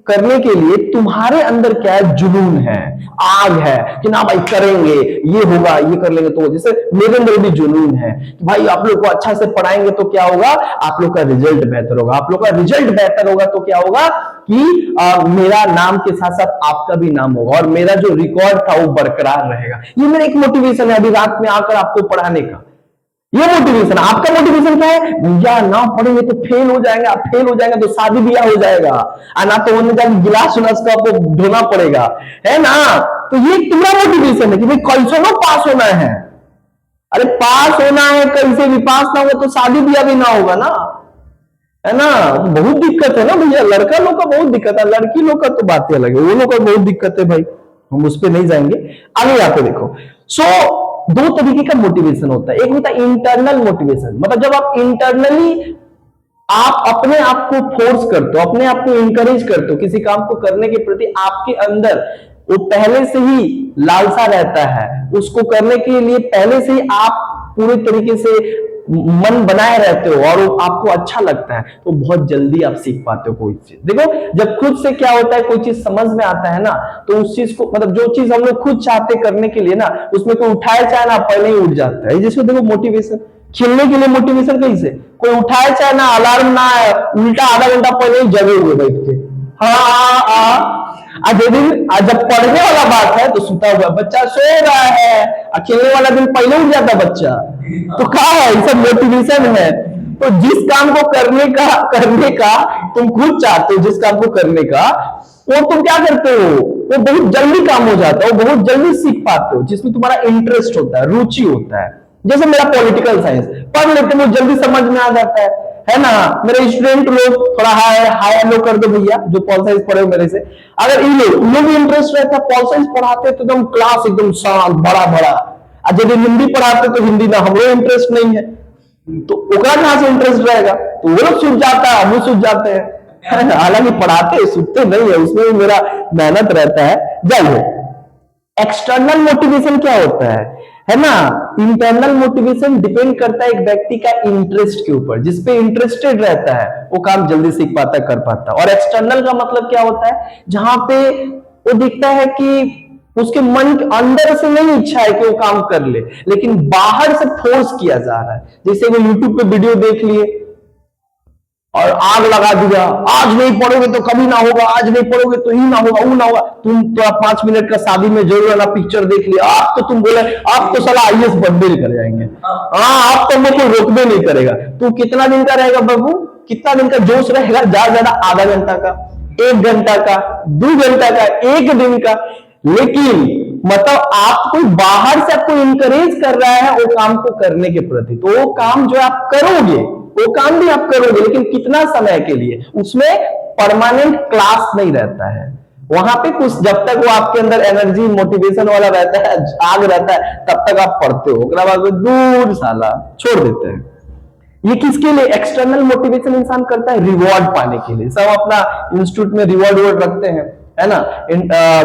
करने के लिए तुम्हारे अंदर क्या है, जुनून है, आग है कि ना भाई करेंगे, ये होगा, ये कर लेंगे। तो जैसे मेरे अंदर भी जुनून है कि भाई आप लोग को अच्छा से पढ़ाएंगे तो क्या होगा, आप लोग का रिजल्ट बेहतर होगा, आप लोग का रिजल्ट बेहतर होगा तो क्या होगा कि मेरा नाम के साथ साथ आपका भी नाम होगा और मेरा जो रिकॉर्ड था वो बरकरार रहेगा। ये मेरा एक मोटिवेशन है अभी रात में आकर आपको पढ़ाने का, ये मोटिवेशन। आपका मोटिवेशन क्या है? भैया ना पढ़ेंगे तो फेल हो जाएंगे, आप फेल हो जाएंगे तो शादी ब्याह हो जाएगा, ना तो होने जाएगा गिलास उलास का आपको धोना पड़ेगा, है ना। तो ये तुम्हारा मोटिवेशन है कि भाई कैसे ना पास होना है। अरे पास होना है, कैसे भी पास ना हो तो शादी ब्याह भी ना होगा ना, है ना। बहुत दिक्कत है ना भैया, लड़का लोग का बहुत दिक्कत है, लड़की लोग का तो बात ही अलग है, वो लोग का बहुत दिक्कत है भाई, हम उस पर नहीं जाएंगे, आगे आके देखो। सो 2 तरीके का मोटिवेशन होता है, एक होता है इंटरनल मोटिवेशन, मतलब जब आप इंटरनली आप अपने आप को फोर्स करते हो, अपने आप को इंकरेज करते हो किसी काम को करने के प्रति, आपके अंदर वो पहले से ही लालसा रहता है, उसको करने के लिए पहले से ही आप पूरे तरीके से मन बनाए रहते हो और वो आपको अच्छा लगता है तो बहुत जल्दी आप सीख पाते हो कोई चीज। देखो जब खुद से क्या होता है, कोई चीज समझ में आता है ना, तो उस चीज को मतलब जो चीज हम लोग खुद चाहते करने के लिए ना, उसमें कोई उठाए चाहे ना पहले ही उठ जाता है। जिसको देखो मोटिवेशन, खेलने के लिए मोटिवेशन कैसे, कोई उठाए चाहे ना, अलार्म ना आए, उल्टा आधा घंटा पहले ही जगे हुए बैठ के आज दिन आज जब पढ़ने वाला बात है तो सुता हुआ बच्चा सो रहा है, और खेलने वाला दिन पहले उठ जाता बच्चा। तो क्या है, ये सब मोटिवेशन है। तो जिस काम को करने का तुम खुद चाहते हो, जिस काम को करने का, वो तुम क्या करते हो, वो बहुत जल्दी काम हो जाता है, वो बहुत जल्दी सीख पाते हो, जिसमें तुम्हारा इंटरेस्ट होता है, रुचि होता है। जैसे मेरा पॉलिटिकल साइंस पढ़ लेते हो, जल्दी समझ में आ जाता है ना। मेरे स्टूडेंट लोग थोड़ा हाई लो कर दो भैया, जो पॉल साइंस पढ़े हो मेरे से, अगर इन लोग भी इंटरेस्ट रहता है, पॉल साइंस पढ़ाते तो एकदम क्लास एकदम शांत बड़ा बड़ा, और जब हिंदी पढ़ाते तो हिंदी ना हमरो इंटरेस्ट नहीं है, तो ओकरा कहां से इंटरेस्ट रहेगा, तो वो लोग सूझ जाता है, हम लोग सूझ जाते हैं। हालांकि पढ़ाते सूझते नहीं है, उसमें भी मेरा मेहनत रहता है। जाइए, एक्सटर्नल मोटिवेशन क्या होता है ना। इंटरनल मोटिवेशन डिपेंड करता है एक व्यक्ति का इंटरेस्ट के ऊपर, जिसपे इंटरेस्टेड रहता है वो काम जल्दी सीख पाता है, कर पाता है। और एक्सटर्नल का मतलब क्या होता है, जहां पे वो दिखता है कि उसके मन के अंदर से नहीं इच्छा है कि वो काम कर ले, लेकिन बाहर से फोर्स किया जा रहा है। जैसे वो यूट्यूब पे वीडियो देख लिए और आग लगा दिया, आज नहीं पढ़ोगे तो कभी ना होगा, आज नहीं पढ़ोगे तो ही ना होगा, वो ना होगा। तुम तो आप 5 मिनट का शादी में जरूर वाला पिक्चर देख लिया, आप तो तुम बोले आप तो साला आईएएस बनने कर जाएंगे, हाँ आप तो मेरे को रोकने नहीं करेगा। तू कितना दिन का रहेगा बाबू, कितना दिन का जोश रहेगा, ज्यादा ज्यादा आधा घंटा का, 1 घंटा का, 2 घंटा का, 1 दिन का। लेकिन मतलब आप कोई बाहर से आपको इंकरेज कर रहा है वो काम को करने के प्रति, तो वो काम जो आप करोगे वो काम भी आप करोगे, लेकिन कितना समय के लिए, उसमें परमानेंट क्लास नहीं रहता है। वहां पे कुछ जब तक वो आपके अंदर एनर्जी मोटिवेशन वाला रहता है, आग रहता है, तब तक आप पढ़ते हो, उसके बाद दूर साला छोड़ देते हैं। ये किसके लिए, एक्सटर्नल मोटिवेशन इंसान करता है रिवॉर्ड पाने के लिए। सब अपना इंस्टीट्यूट में रिवॉर्ड रखते हैं, है ना।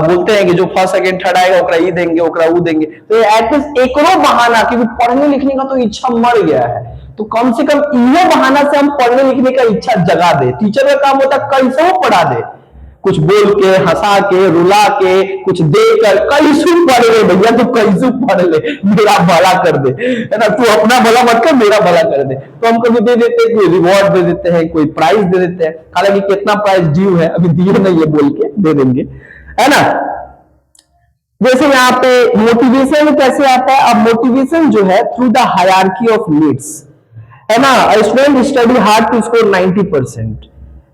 बोलते हैं कि जो फर्स्ट सेकंड थर्ड आएगा ओकरा ये देंगे, ओकरा वो देंगे। तो एटलीस्ट एकरो बहाना, क्योंकि पढ़ने लिखने का तो इच्छा मर गया है, तो कम से कम ये बहाना से हम पढ़ने लिखने का इच्छा जगा दे। टीचर का काम होता है कैसे वो पढ़ा दे, कुछ बोल के, हंसा के, रुला के, कुछ देकर, कैसे पढ़ ले भैया, तू कैसे पढ़ ले, मेरा भला कर दे, है ना, तू अपना भला मत कर, मेरा भला कर दे। तो हम कभी दे देते हैं, कोई रिवॉर्ड दे देते हैं, कोई प्राइज दे देते हैं। हालांकि कितना प्राइज ड्यू है अभी दिए नहीं है, बोल के दे देंगे, है ना। जैसे यहाँ पे मोटिवेशन कैसे आता है, अब मोटिवेशन जो है through the hierarchy of needs, है ना। Student study hard to score 90%,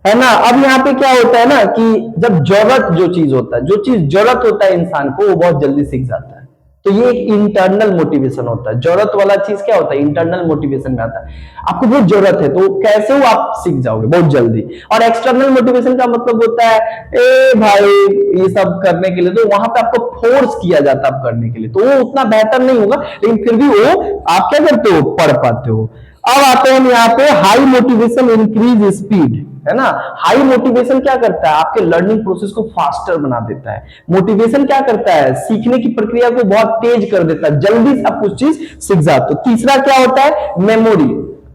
है ना। अब यहाँ पे क्या होता है ना कि जब जरूरत जो चीज होता है, जो चीज जरूरत होता है इंसान को, वो बहुत जल्दी सीख जाता है। तो ये एक इंटरनल मोटिवेशन होता है। जरूरत वाला चीज क्या होता है, इंटरनल मोटिवेशन में आता है। आपको बहुत जरूरत है तो कैसे वो आप सीख जाओगे बहुत जल्दी। और एक्सटर्नल मोटिवेशन का मतलब होता है ए भाई ये सब करने के लिए, तो वहां पे आपको फोर्स किया जाता है करने के लिए, तो वो उतना बेहतर नहीं होगा, लेकिन फिर भी वो आप क्या करते हो, पढ़ पाते हो। अब आते हैं यहाँ पे हाई मोटिवेशन इंक्रीज स्पीड, है ना। हाई मोटिवेशन क्या करता है, आपके लर्निंग प्रोसेस को फास्टर बना देता है। मोटिवेशन क्या करता है, सीखने की प्रक्रिया को बहुत तेज कर देता है, जल्दी से आप कुछ चीज सीख जाते हो। तीसरा क्या होता है, मेमोरी।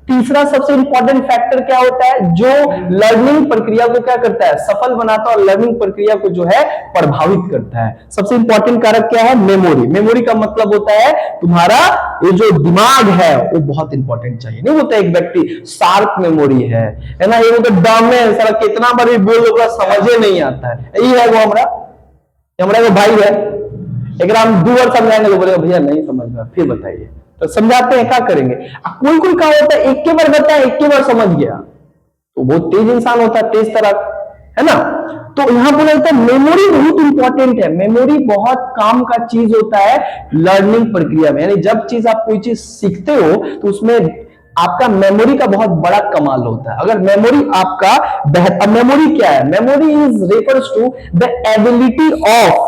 तीसरा सबसे इंपॉर्टेंट फैक्टर क्या होता है, जो लर्निंग प्रक्रिया को क्या करता है, सफल बनाता है और लर्निंग प्रक्रिया को जो है प्रभावित करता है। सबसे इंपॉर्टेंट कारक क्या है, मेमोरी। मेमोरी का मतलब होता है तुम्हारा ये जो दिमाग है वो बहुत इंपॉर्टेंट चाहिए। नहीं होता एक व्यक्ति शार्प मेमोरी है ना, ये तो डम है सारा, कितना बार भी बोल दो समझे नहीं आता है। यही है वो हमारा वो भाई है, एक हम 2 बार समझाएंगे तो बोलेगा भैया नहीं समझ में, फिर बताइए, तो समझाते हैं क्या करेंगे। कोई कोई क्या होता है, एक के बार बताया एक के बार समझ गया, तो बहुत तेज इंसान होता है, तेज तरह, है ना। तो यहां बोला जाता है मेमोरी बहुत इंपॉर्टेंट है। मेमोरी बहुत काम का चीज होता है लर्निंग प्रक्रिया में, यानी जब चीज आप कोई चीज सीखते हो तो उसमें आपका मेमोरी का बहुत बड़ा कमाल होता है। अगर मेमोरी आपका बेहतर, मेमोरी क्या है, memory is refers to the ability of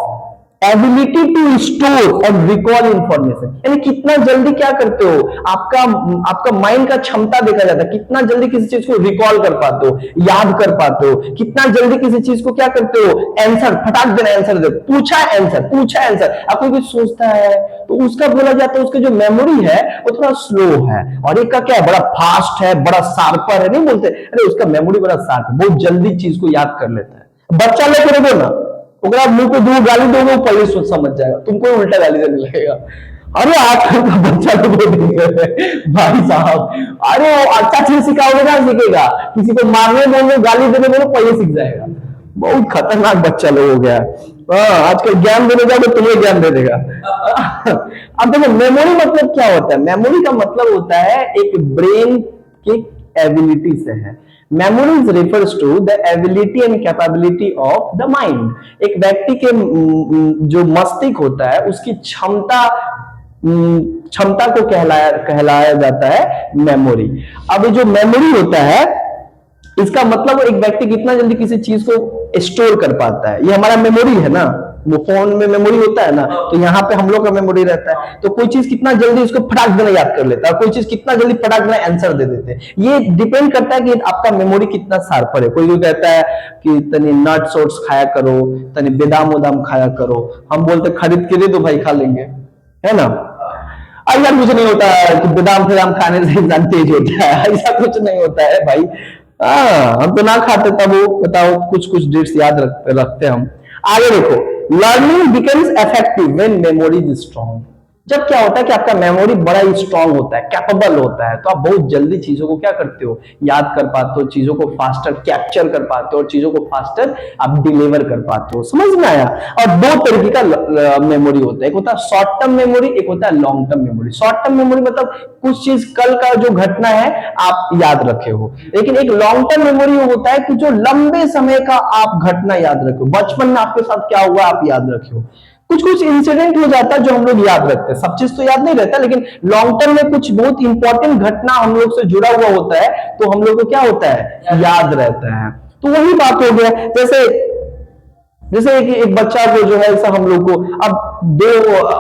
ability to store और रिकॉल इंफॉर्मेशन, यानी कितना जल्दी क्या करते हो, आपका माइंड का क्षमता देखा जाता है, कितना जल्दी किसी चीज को रिकॉल कर पाते हो, याद कर पाते हो, कितना जल्दी किसी चीज को क्या करते हो, आंसर फटाक देना, आंसर दे, पूछा आंसर। अब कोई कुछ सोचता है तो उसका बोला जाता है उसकी जो मेमोरी है वो थोड़ा स्लो है, और एक का क्या है, बड़ा फास्ट है, बड़ा शार्पर है, नहीं बोलते अरे उसका मेमोरी बड़ा शार्प है, बहुत जल्दी चीज को याद कर लेता है। बच्चा लेकर दो ना, ओकरा मुंह पे दो गाली दोगे, वो पहले सोच समझ जाएगा, तुमको उल्टा गाली देने लगेगा। अरे आजकल का बच्चा तो भाई साहब, अरे वो अच्छा चीज सिखाओगे ना सीखेगा, किसी को मारने दोगे गाली देने दोगे पहले सीख जाएगा। बहुत खतरनाक बच्चा लोग हो गया। आजकल ज्ञान देने जाओगे तुम्हें ज्ञान दे देगा। अब देखो मेमोरी मतलब क्या होता है, मेमोरी का मतलब होता है एक ब्रेन की एबिलिटी से है। Memories refers to the ability and capability of the mind. एक व्यक्ति के जो मस्तिष्क होता है उसकी क्षमता को कहलाया जाता है मेमोरी। अब जो मेमोरी होता है इसका मतलब एक व्यक्ति कितना जल्दी किसी चीज को स्टोर कर पाता है, ये हमारा मेमोरी है ना, वो फोन में मेमोरी होता है ना, तो यहाँ पे हम लोग का मेमोरी रहता है। तो कोई चीज कितना जल्दी उसको फटाक देना याद कर लेता है, कोई चीज कितना जल्दी फटाक देना आंसर दे देते हैं। ये डिपेंड करता है कि आपका मेमोरी कितना शार्पर है। कोई कहता है कि तनी नट्स ओट्स खाया करो, तनी बेदाम उदाम खाया करो, हम बोलते खरीद के दे दो भाई खा लेंगे, है ना। ऐसा कुछ नहीं होता है कि बेदाम फेदाम खाने से इंसान तेज होता है, ऐसा कुछ नहीं होता है भाई। हम तो ना खाते तब वो बताओ कुछ कुछ डिट्स याद रखते हम। आगे देखो, learning becomes effective when memory is strong. जब क्या होता है कि आपका मेमोरी बड़ा ही स्ट्रांग होता है, कैपेबल होता है, तो आप बहुत जल्दी चीजों को क्या करते हो, याद कर पाते हो, चीजों को फास्टर कैप्चर कर पाते हो, और चीजों को फास्टर आप डिलीवर कर पाते हो। समझ में आया। और दो तरीके का मेमोरी होता है, एक होता है शॉर्ट टर्म मेमोरी, एक होता है long term memory. Short term memory मतलब कुछ चीज कल का जो घटना है आप याद रखे हो, लेकिन एक लॉन्ग टर्म मेमोरी होता है कि जो लंबे समय का आप घटना याद रखे हो, बचपन में आपके साथ क्या हुआ आप याद रखे हो। कुछ कुछ इंसिडेंट हो जाता है जो हम लोग याद रखते हैं, सब चीज तो याद नहीं रहता, लेकिन लॉन्ग टर्म में कुछ बहुत इंपॉर्टेंट घटना हम लोग से जुड़ा हुआ होता है तो हम लोग को क्या होता है, याद रहता है। तो वही बात हो गया, जैसे एक बच्चा को जो है ऐसा हम लोग को अब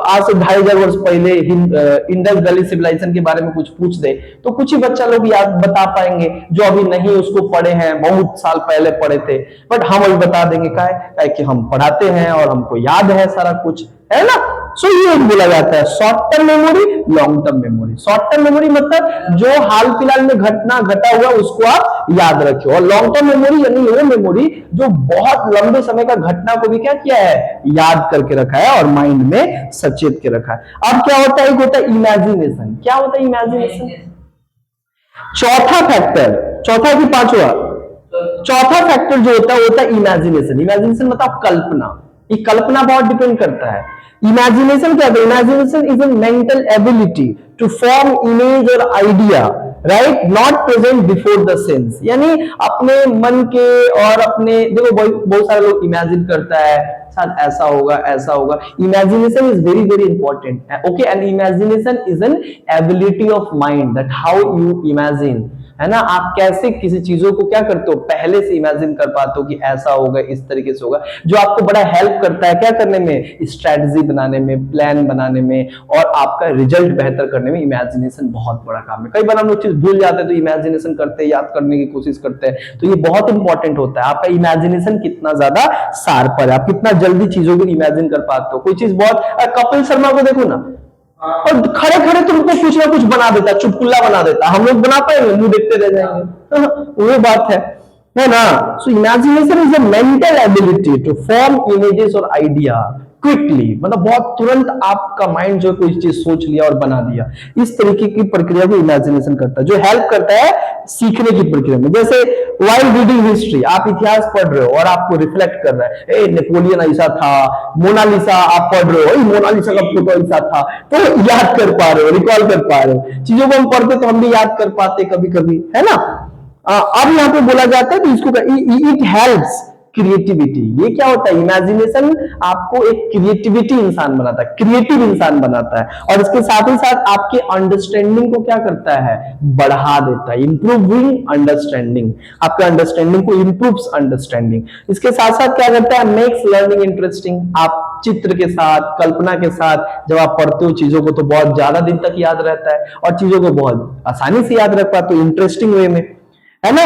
आज से 2500 वर्ष पहले इंडस वैली सिविलाइजेशन के बारे में कुछ पूछ दे तो कुछ ही बच्चा लोग याद बता पाएंगे, जो अभी नहीं उसको पढ़े हैं, बहुत साल पहले पढ़े थे, बट हम अभी बता देंगे। क्या कि हम पढ़ाते हैं और हमको याद है सारा कुछ, है ना। सो ये बोला जाता है short term memory, long term memory. Short term memory मतलब जो हाल फिलहाल में घटना घटा हुआ उसको आप याद रखे, और लॉन्ग टर्म मेमोरी यानी वो मेमोरी जो बहुत लंबे समय का घटना को भी क्या किया है, याद करके रखा है और माइंड में सचेत के रखा है। अब क्या होता है, एक होता है इमेजिनेशन। क्या होता है इमेजिनेशन? चौथा फैक्टर, चौथा की पांचवा, चौथा फैक्टर जो होता है इमेजिनेशन। इमेजिनेशन मतलब कल्पना। ये कल्पना बहुत डिपेंड करता है। इमेजिनेशन क्या है? Imagination is a mental ability to form image और idea, right, not present before the sense. यानी अपने मन के और अपने, देखो बहुत सारे लोग इमेजिन करता है शायद ऐसा होगा ऐसा होगा। Imagination is very very important, okay. And imagination is an ability of mind, that how you imagine, है ना। आप कैसे किसी चीजों को क्या करते हो, पहले से इमेजिन कर पाते हो कि ऐसा होगा, इस तरीके से होगा, जो आपको बड़ा हेल्प करता है क्या करने में, स्ट्रेटजी बनाने में, प्लान बनाने में, और आपका रिजल्ट बेहतर करने में इमेजिनेशन बहुत बड़ा काम है। कई बार हम लोग चीज भूल जाते हैं तो इमेजिनेशन करते हैं, याद करने की कोशिश करते हैं, तो ये बहुत इंपॉर्टेंट होता है। आपका इमेजिनेशन कितना ज्यादा शार्पर है, आप कितना जल्दी चीजों को इमेजिन कर पाते हो। कोई चीज बहुत, कपिल शर्मा को देखो ना, और खड़े खड़े तुमको कुछ ना कुछ बना देता, चुटकुला बना देता, हम लोग बना पाएंगे, मुंह देखते रह जाएंगे। वो बात है ना। So imagination is a mental ability to form images और आइडिया क्विकली, मतलब बहुत तुरंत आपका माइंड जो कोई चीज सोच लिया और बना दिया, इस तरीके की प्रक्रिया को इमेजिनेशन करता है, जो हेल्प करता है सीखने की प्रक्रिया में। जैसे व्हाइल रीडिंग हिस्ट्री, आप इतिहास पढ़ रहे हो और आपको रिफ्लेक्ट कर रहा है, ए नेपोलियन ऐसा था, मोनालिसा आप पढ़ रहे हो, मोनालिसा का फोटो ऐसा था, तो याद कर पा रहे हो, रिकॉल कर पा रहे हो। चीजों को हम पढ़ते तो हम भी याद कर पाते कभी कभी, है ना। अब यहाँ पे बोला जाता है कि इसको इट हेल्प्स क्रिएटिविटी। ये क्या होता है? इमेजिनेशन आपको एक क्रिएटिविटी इंसान बनाता है, क्रिएटिव इंसान बनाता है, और इसके साथ ही साथ आपके अंडरस्टैंडिंग को क्या करता है? बढ़ा देता है, इंप्रूविंग अंडरस्टैंडिंग, आपका अंडरस्टैंडिंग को इंप्रूव्स अंडरस्टैंडिंग। इसके साथ साथ क्या करता है? Makes learning interesting. आप चित्र के साथ, कल्पना के साथ जब आप पढ़ते हो चीजों को तो बहुत ज्यादा दिन तक याद रहता है, और चीजों को बहुत आसानी से याद रख पाते हो, इंटरेस्टिंग वे में, है ना।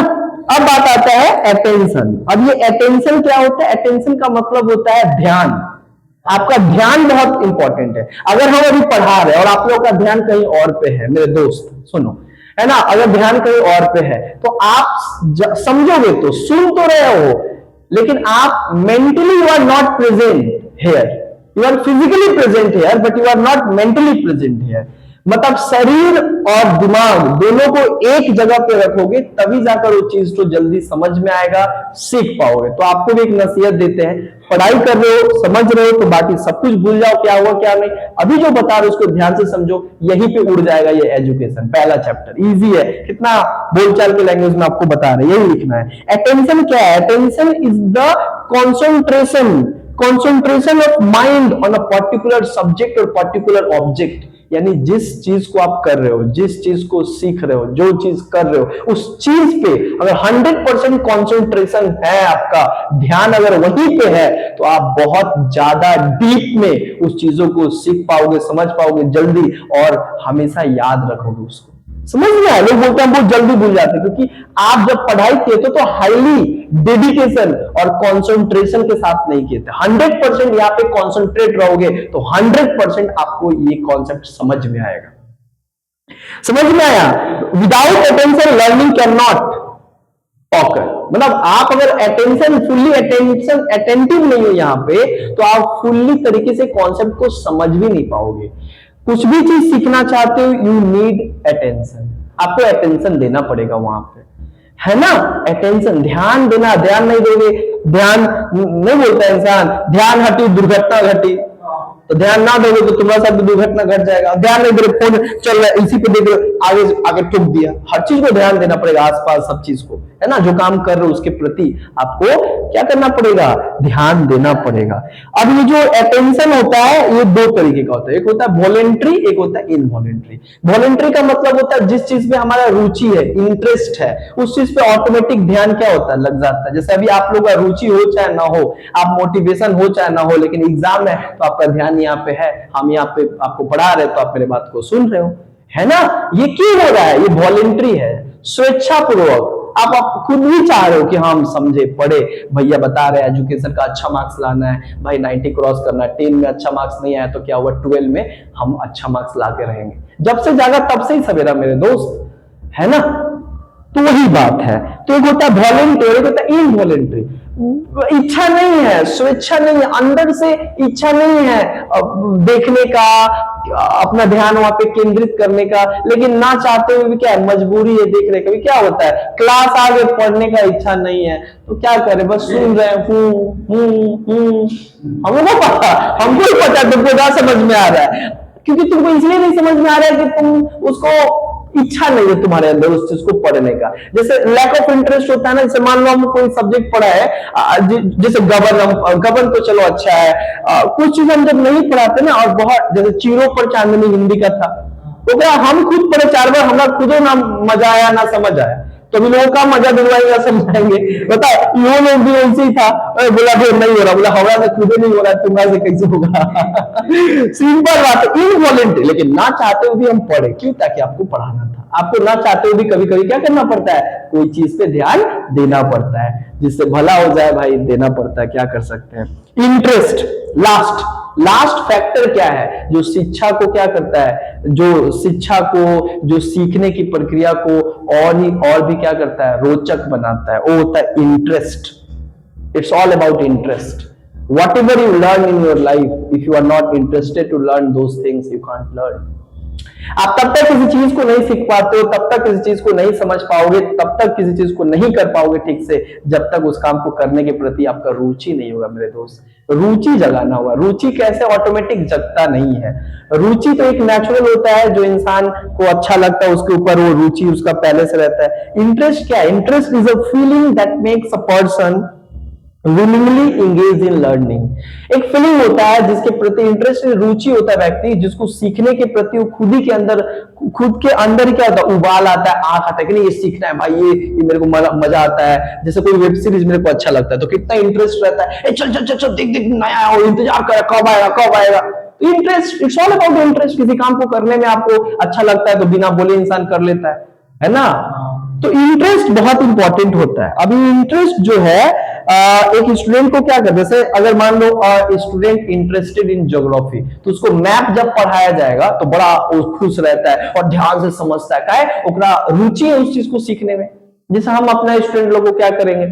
अब बात आता है अटेंशन। अब ये अटेंशन क्या होता है? अटेंशन का मतलब होता है ध्यान। आपका ध्यान बहुत इंपॉर्टेंट है। अगर हम अभी पढ़ा रहे हैं और आप लोग का ध्यान कहीं और पे है, मेरे दोस्त सुनो, है ना, अगर ध्यान कहीं और पे है तो आप समझोगे तो, सुन तो रहे हो, लेकिन आप mentally you are not present here. You are physically present here but you are not mentally present here. मतलब शरीर और दिमाग दोनों को एक जगह पे रखोगे तभी जाकर वो चीज तो जल्दी समझ में आएगा, सीख पाओगे। तो आपको भी एक नसीहत देते हैं, पढ़ाई कर रहे हो, समझ रहे हो तो बाकी सब कुछ भूल जाओ, क्या हुआ क्या नहीं, अभी जो बता रहे हो उसको ध्यान से समझो, यहीं पे उड़ जाएगा ये एजुकेशन। पहला चैप्टर इजी है, कितना बोलचाल के लैंग्वेज में आपको बता रहे हैं, यही लिखना है। अटेंशन क्या है? Attention is the concentration of mind on a particular subject और पर्टिकुलर ऑब्जेक्ट। यानी जिस चीज को आप कर रहे हो, जिस चीज को सीख रहे हो, जो चीज कर रहे हो, उस चीज पे अगर 100% कॉन्सेंट्रेशन है, आपका ध्यान अगर वहीं पे है, तो आप बहुत ज्यादा डीप में उस चीजों को सीख पाओगे, समझ पाओगे जल्दी, और हमेशा याद रखोगे उसको। समझ में आया? लोग बोलते हैं बहुत जल्दी भूल जाते हैं, क्योंकि आप जब पढ़ाई किए थे तो हाईली डेडिकेशन और कंसंट्रेशन के साथ नहीं किए थे। 100% यहाँ पे कॉन्सेंट्रेट रहोगे तो 100% आपको ये कॉन्सेप्ट समझ में आएगा। समझ में आया? Without attention learning can not occur. मतलब आप अगर फुल्ली अटेंटिव नहीं हो यहाँ पे, तो आप फुल्ली तरीके से कॉन्सेप्ट को समझ भी नहीं पाओगे। कुछ भी चीज सीखना चाहते हो, यू नीड अटेंशन। आपको अटेंशन देना पड़ेगा वहां पे, है ना। अटेंशन, ध्यान देना। ध्यान नहीं दोगे, ध्यान नहीं बोलता इंसान, ध्यान हटी दुर्घटना घटी, तो ध्यान ना दोगे तो तुम्हारे साथ दुर्घटना घट जाएगा। ध्यान नहीं दे रहे, फोन चल रहा है, इसी पे देख रहे, आगे आगे ठुक दिया। हर चीज को ध्यान देना पड़ेगा, आसपास सब चीज को, है ना। जो काम कर रहे हो उसके प्रति आपको क्या करना पड़ेगा? ध्यान देना पड़ेगा। अब ये जो अटेंशन होता है, ये दो तरीके का होता है, एक होता है वॉलेंट्री, एक होता है इनवॉलेंट्री। वॉलेंट्री का मतलब होता है जिस चीज पे हमारा रुचि है, इंटरेस्ट है, उस चीज पे ऑटोमेटिक ध्यान क्या होता है? लग जाता है। जैसे अभी आप लोग का रुचि हो चाहे ना हो, आप मोटिवेशन हो चाहे ना हो, लेकिन एग्जाम है तो आपका ध्यान यहाँ पे है, हम यहाँ पे आपको पढ़ा रहे तो आप मेरे बात को सुन रहे हो, है ना। ये क्यों हो रहा है? ये वॉलेंट्री है, स्वेच्छापूर्वक। आप खुद भी चाह रहे हो कि हम समझे, पढ़े, भैया बता रहे हैं एजुकेशन का अच्छा मार्क्स लाना है, भाई 90 क्रॉस करना है, 10 में अच्छा मार्क्स नहीं आया तो क्या हुआ, 12 में हम अच्छा मार्क्स ला के रहेंगे। जब से जागा तब से ही सवेरा मेरे दोस्त, है ना। तो वही बात है। तो एक होता है वॉलेंट्री, एक होता है इनवॉलेंट्री। इच्छा नहीं है, स्वेच्छा नहीं है, अंदर से इच्छा नहीं है देखने का, अपना ध्यान वहां पे केंद्रित करने का, लेकिन ना चाहते हुए भी क्या है, मजबूरी है देखने का भी। क्या होता है, क्लास आगे पढ़ने का इच्छा नहीं है तो क्या करें, बस सुन रहे हैं, हमको पता, हमको ही पता तुमको ना समझ में आ रहा है, क्योंकि तुमको इसलिए नहीं समझ में आ रहा है कि तुम उसको इच्छा नहीं है तुम्हारे अंदर उस चीज को पढ़ने का। जैसे लैक ऑफ इंटरेस्ट होता है ना। जैसे मान लो हम कोई सब्जेक्ट पढ़ा है, जैसे गबन तो चलो अच्छा है, कुछ चीज हम जब नहीं पढ़ाते ना, और बहुत जैसे चीरों पर चांदनी हिंदी का था, तो क्या हम खुद पढ़े 4 बार, हमारा खुद ना मजा आया ना समझ आया, तो भी लोगों का मजा दिलवाएंगे, समझाएंगे। बता ये लोग भी ऐसे ही था, बोला फिर नहीं हो रहा, बोला हवा से खुद नहीं हो रहा, तुम्हारा से कैसे होगा। सिंपल बात है, इनवॉलेंट्री। लेकिन ना चाहते हुए भी हम पढ़े, क्यों? ताकि आपको पढ़ाना था। आपको ना चाहते हुए भी कभी कभी क्या करना पड़ता है, कोई चीज पे ध्यान देना पड़ता है, जिससे भला हो जाए भाई, देना पड़ता है, क्या कर सकते हैं। इंटरेस्ट, लास्ट फैक्टर क्या है जो शिक्षा को क्या करता है, जो शिक्षा को, जो सीखने की प्रक्रिया को और भी क्या करता है, रोचक बनाता है, वो होता है interest. It's all about interest. Whatever you learn in your life, if you are not interested to learn those things, you can't learn. आप तब तक किसी चीज को नहीं सीख पाते हो, तब तक किसी चीज को नहीं समझ पाओगे, तब तक किसी चीज को नहीं कर पाओगे ठीक से, जब तक उस काम को करने के प्रति आपका रुचि नहीं होगा मेरे दोस्त। रुचि जगाना होगा। रुचि कैसे ऑटोमेटिक जगता नहीं है। रुचि तो एक नेचुरल होता है, जो इंसान को अच्छा लगता है उसके ऊपर वो रुचि उसका पहले से रहता है। इंटरेस्ट क्या है? Interest is a feeling that makes a person willingly engage in learning। एक फीलिंग होता है जिसके प्रति इंटरेस्ट, रुचि होता है व्यक्ति जिसको सीखने के प्रति वो खुद के अंदर ही क्या होता है, उबाल आता है, आंख आता है कि नहीं ये सीखना है भाई, ये मेरे को मजा आता है। जैसे कोई वेब सीरीज मेरे को अच्छा लगता है तो कितना इंटरेस्ट रहता है, ए चल चल चल चल देख देख नया है, इंतजार कर कब आएगा कब आएगा। तो interest, it's all about interest. किसी काम को करने में आपको अच्छा लगता है तो बिना बोले इंसान कर लेता है ना। तो इंटरेस्ट बहुत इंपॉर्टेंट होता है। अभी इंटरेस्ट जो है एक स्टूडेंट को क्या करते हैं, जैसे अगर मान लो स्टूडेंट इंटरेस्टेड इन ज्योग्राफी तो उसको मैप जब पढ़ाया जाएगा तो बड़ा खुश रहता है और ध्यान से समझता है, क्या ओकरा रुचि है उस चीज को सीखने में। जैसे हम अपना स्टूडेंट लोगों को क्या करेंगे,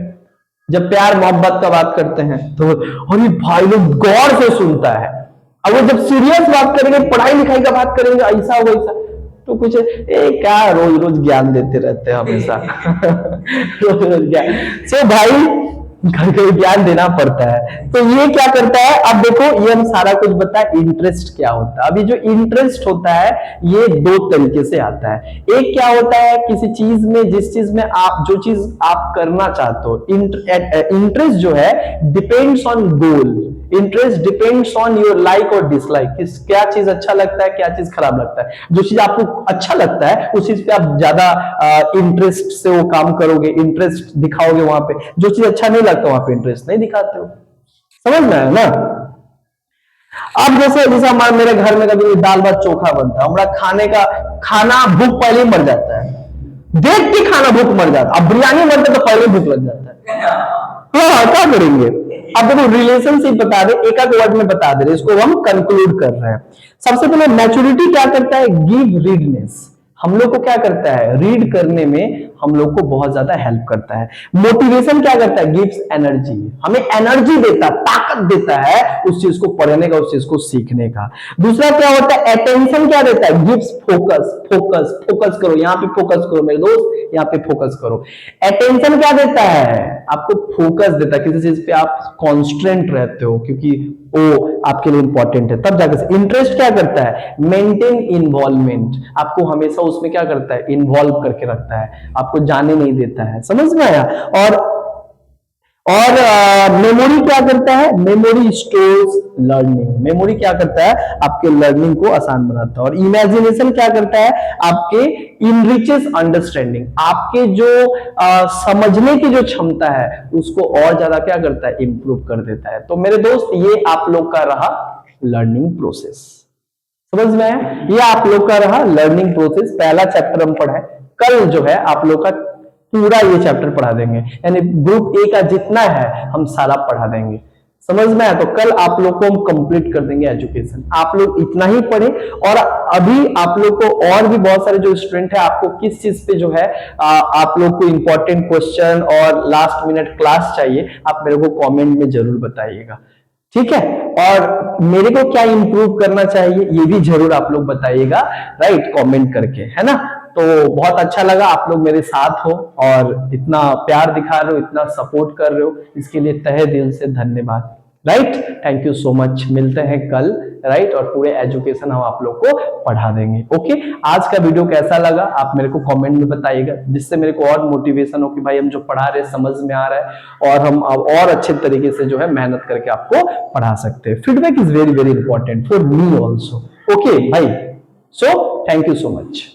जब प्यार मोहब्बत का बात करते हैं तो अरे भाई लोग गौर से सुनता है। अब वो जब सीरियस बात करेंगे, पढ़ाई लिखाई का बात करेंगे, ऐसा वैसा, तो कुछ क्या रोज रोज ज्ञान देते रहते हैं हमेशा रोज रोज ज्ञान। सो भाई घर घर ज्ञान देना पड़ता है। तो ये क्या करता है, अब देखो ये हम सारा कुछ बताया इंटरेस्ट क्या होता है। अभी जो इंटरेस्ट होता है ये दो तरीके से आता है। एक क्या होता है, किसी चीज में, जिस चीज में आप, जो चीज आप करना चाहते हो, इंटरेस्ट जो है depends on goal. Interest depends on your like और डिसलाइक। क्या चीज अच्छा लगता है, क्या चीज खराब लगता है। जो चीज आपको अच्छा लगता है उस चीज पे आप ज्यादा इंटरेस्ट से वो काम करोगे, इंटरेस्ट दिखाओगे वहां पे। जो चीज अच्छा नहीं लगता वहां पे इंटरेस्ट नहीं दिखाते हो। समझ में है ना। अब जैसे मेरे घर में कभी दाल भात चोखा बनता है, हमारा खाना भूख पहले ही मर जाता है, देख के खाना भूख मर जाता है। अब बिरयानी बनता तो पहले भूख लग जाता है। हाँ क्या करेंगे। अब देखो रिलेशनशिप बता दे, एक एक वर्ड में बता दे, इसको हम कंक्लूड कर रहे हैं। सबसे पहले मैच्योरिटी क्या करता है, गिव रीडनेस। हम लोग को क्या करता है, रीड करने में हम लोग को बहुत ज्यादा हेल्प करता है। मोटिवेशन क्या करता है, गिव्स एनर्जी, हमें एनर्जी देता है, ताकत देता है उस चीज को पढ़ने का, उस चीज को सीखने का। दूसरा क्या होता है, अटेंशन क्या देता है, गिव्स फोकस। फोकस करो, यहाँ पे फोकस करो मेरे दोस्त, यहाँ पे फोकस करो। अटेंशन क्या देता है, आपको फोकस देता है, किसी चीज पे आप कॉन्स्टेंट रहते हो क्योंकि वो आपके लिए इंपॉर्टेंट है, तब जाकर। इंटरेस्ट क्या करता है, मेंटेन इन्वॉल्वमेंट, आपको हमेशा उसमें क्या करता है, इन्वॉल्व करके रखता है, आपको जाने नहीं देता है। समझ में आया। और मेमोरी क्या करता है, मेमोरी स्टोर्स लर्निंग। मेमोरी क्या करता है, आपके लर्निंग को आसान बनाता है। और इमेजिनेशन क्या करता है, आपके इनरिचेस अंडरस्टैंडिंग, आपके जो समझने की जो क्षमता है उसको और ज्यादा क्या करता है, इंप्रूव कर देता है। तो मेरे दोस्त ये आप लोग का रहा लर्निंग प्रोसेस। समझ में आया, ये आप लोग का रहा लर्निंग प्रोसेस। पहला चैप्टर हम पढ़ा है, कल जो है आप लोग का पूरा ये चैप्टर पढ़ा देंगे, यानी ग्रुप ए का जितना है हम सारा पढ़ा देंगे। समझ में आया। तो कल आप लोग को हम कंप्लीट कर देंगे एजुकेशन। आप लोग इतना ही पढ़े। और अभी आप लोग को और भी बहुत सारे जो स्टूडेंट है, आपको किस चीज पे जो है आप लोग को इंपॉर्टेंट क्वेश्चन और लास्ट मिनट क्लास चाहिए, आप मेरे को कमेंट में जरूर बताइएगा, ठीक है। और मेरे को क्या इंप्रूव करना चाहिए ये भी जरूर आप लोग बताइएगा, राइट, कमेंट करके, है ना। तो बहुत अच्छा लगा आप लोग मेरे साथ हो और इतना प्यार दिखा रहे हो, इतना सपोर्ट कर रहे हो, इसके लिए तहे दिल से धन्यवाद, right. Thank you so much. मिलते हैं कल, राइट, और पूरे एजुकेशन हम आप लोग को पढ़ा देंगे। ओके, आज का वीडियो कैसा लगा आप मेरे को कमेंट में बताइएगा, जिससे मेरे को और मोटिवेशन हो कि भाई हम जो पढ़ा रहे समझ में आ रहा है और हम और अच्छे तरीके से जो है मेहनत करके आपको पढ़ा सकते हैं। Feedback is very very important for me also. Okay भाई, so thank you so much.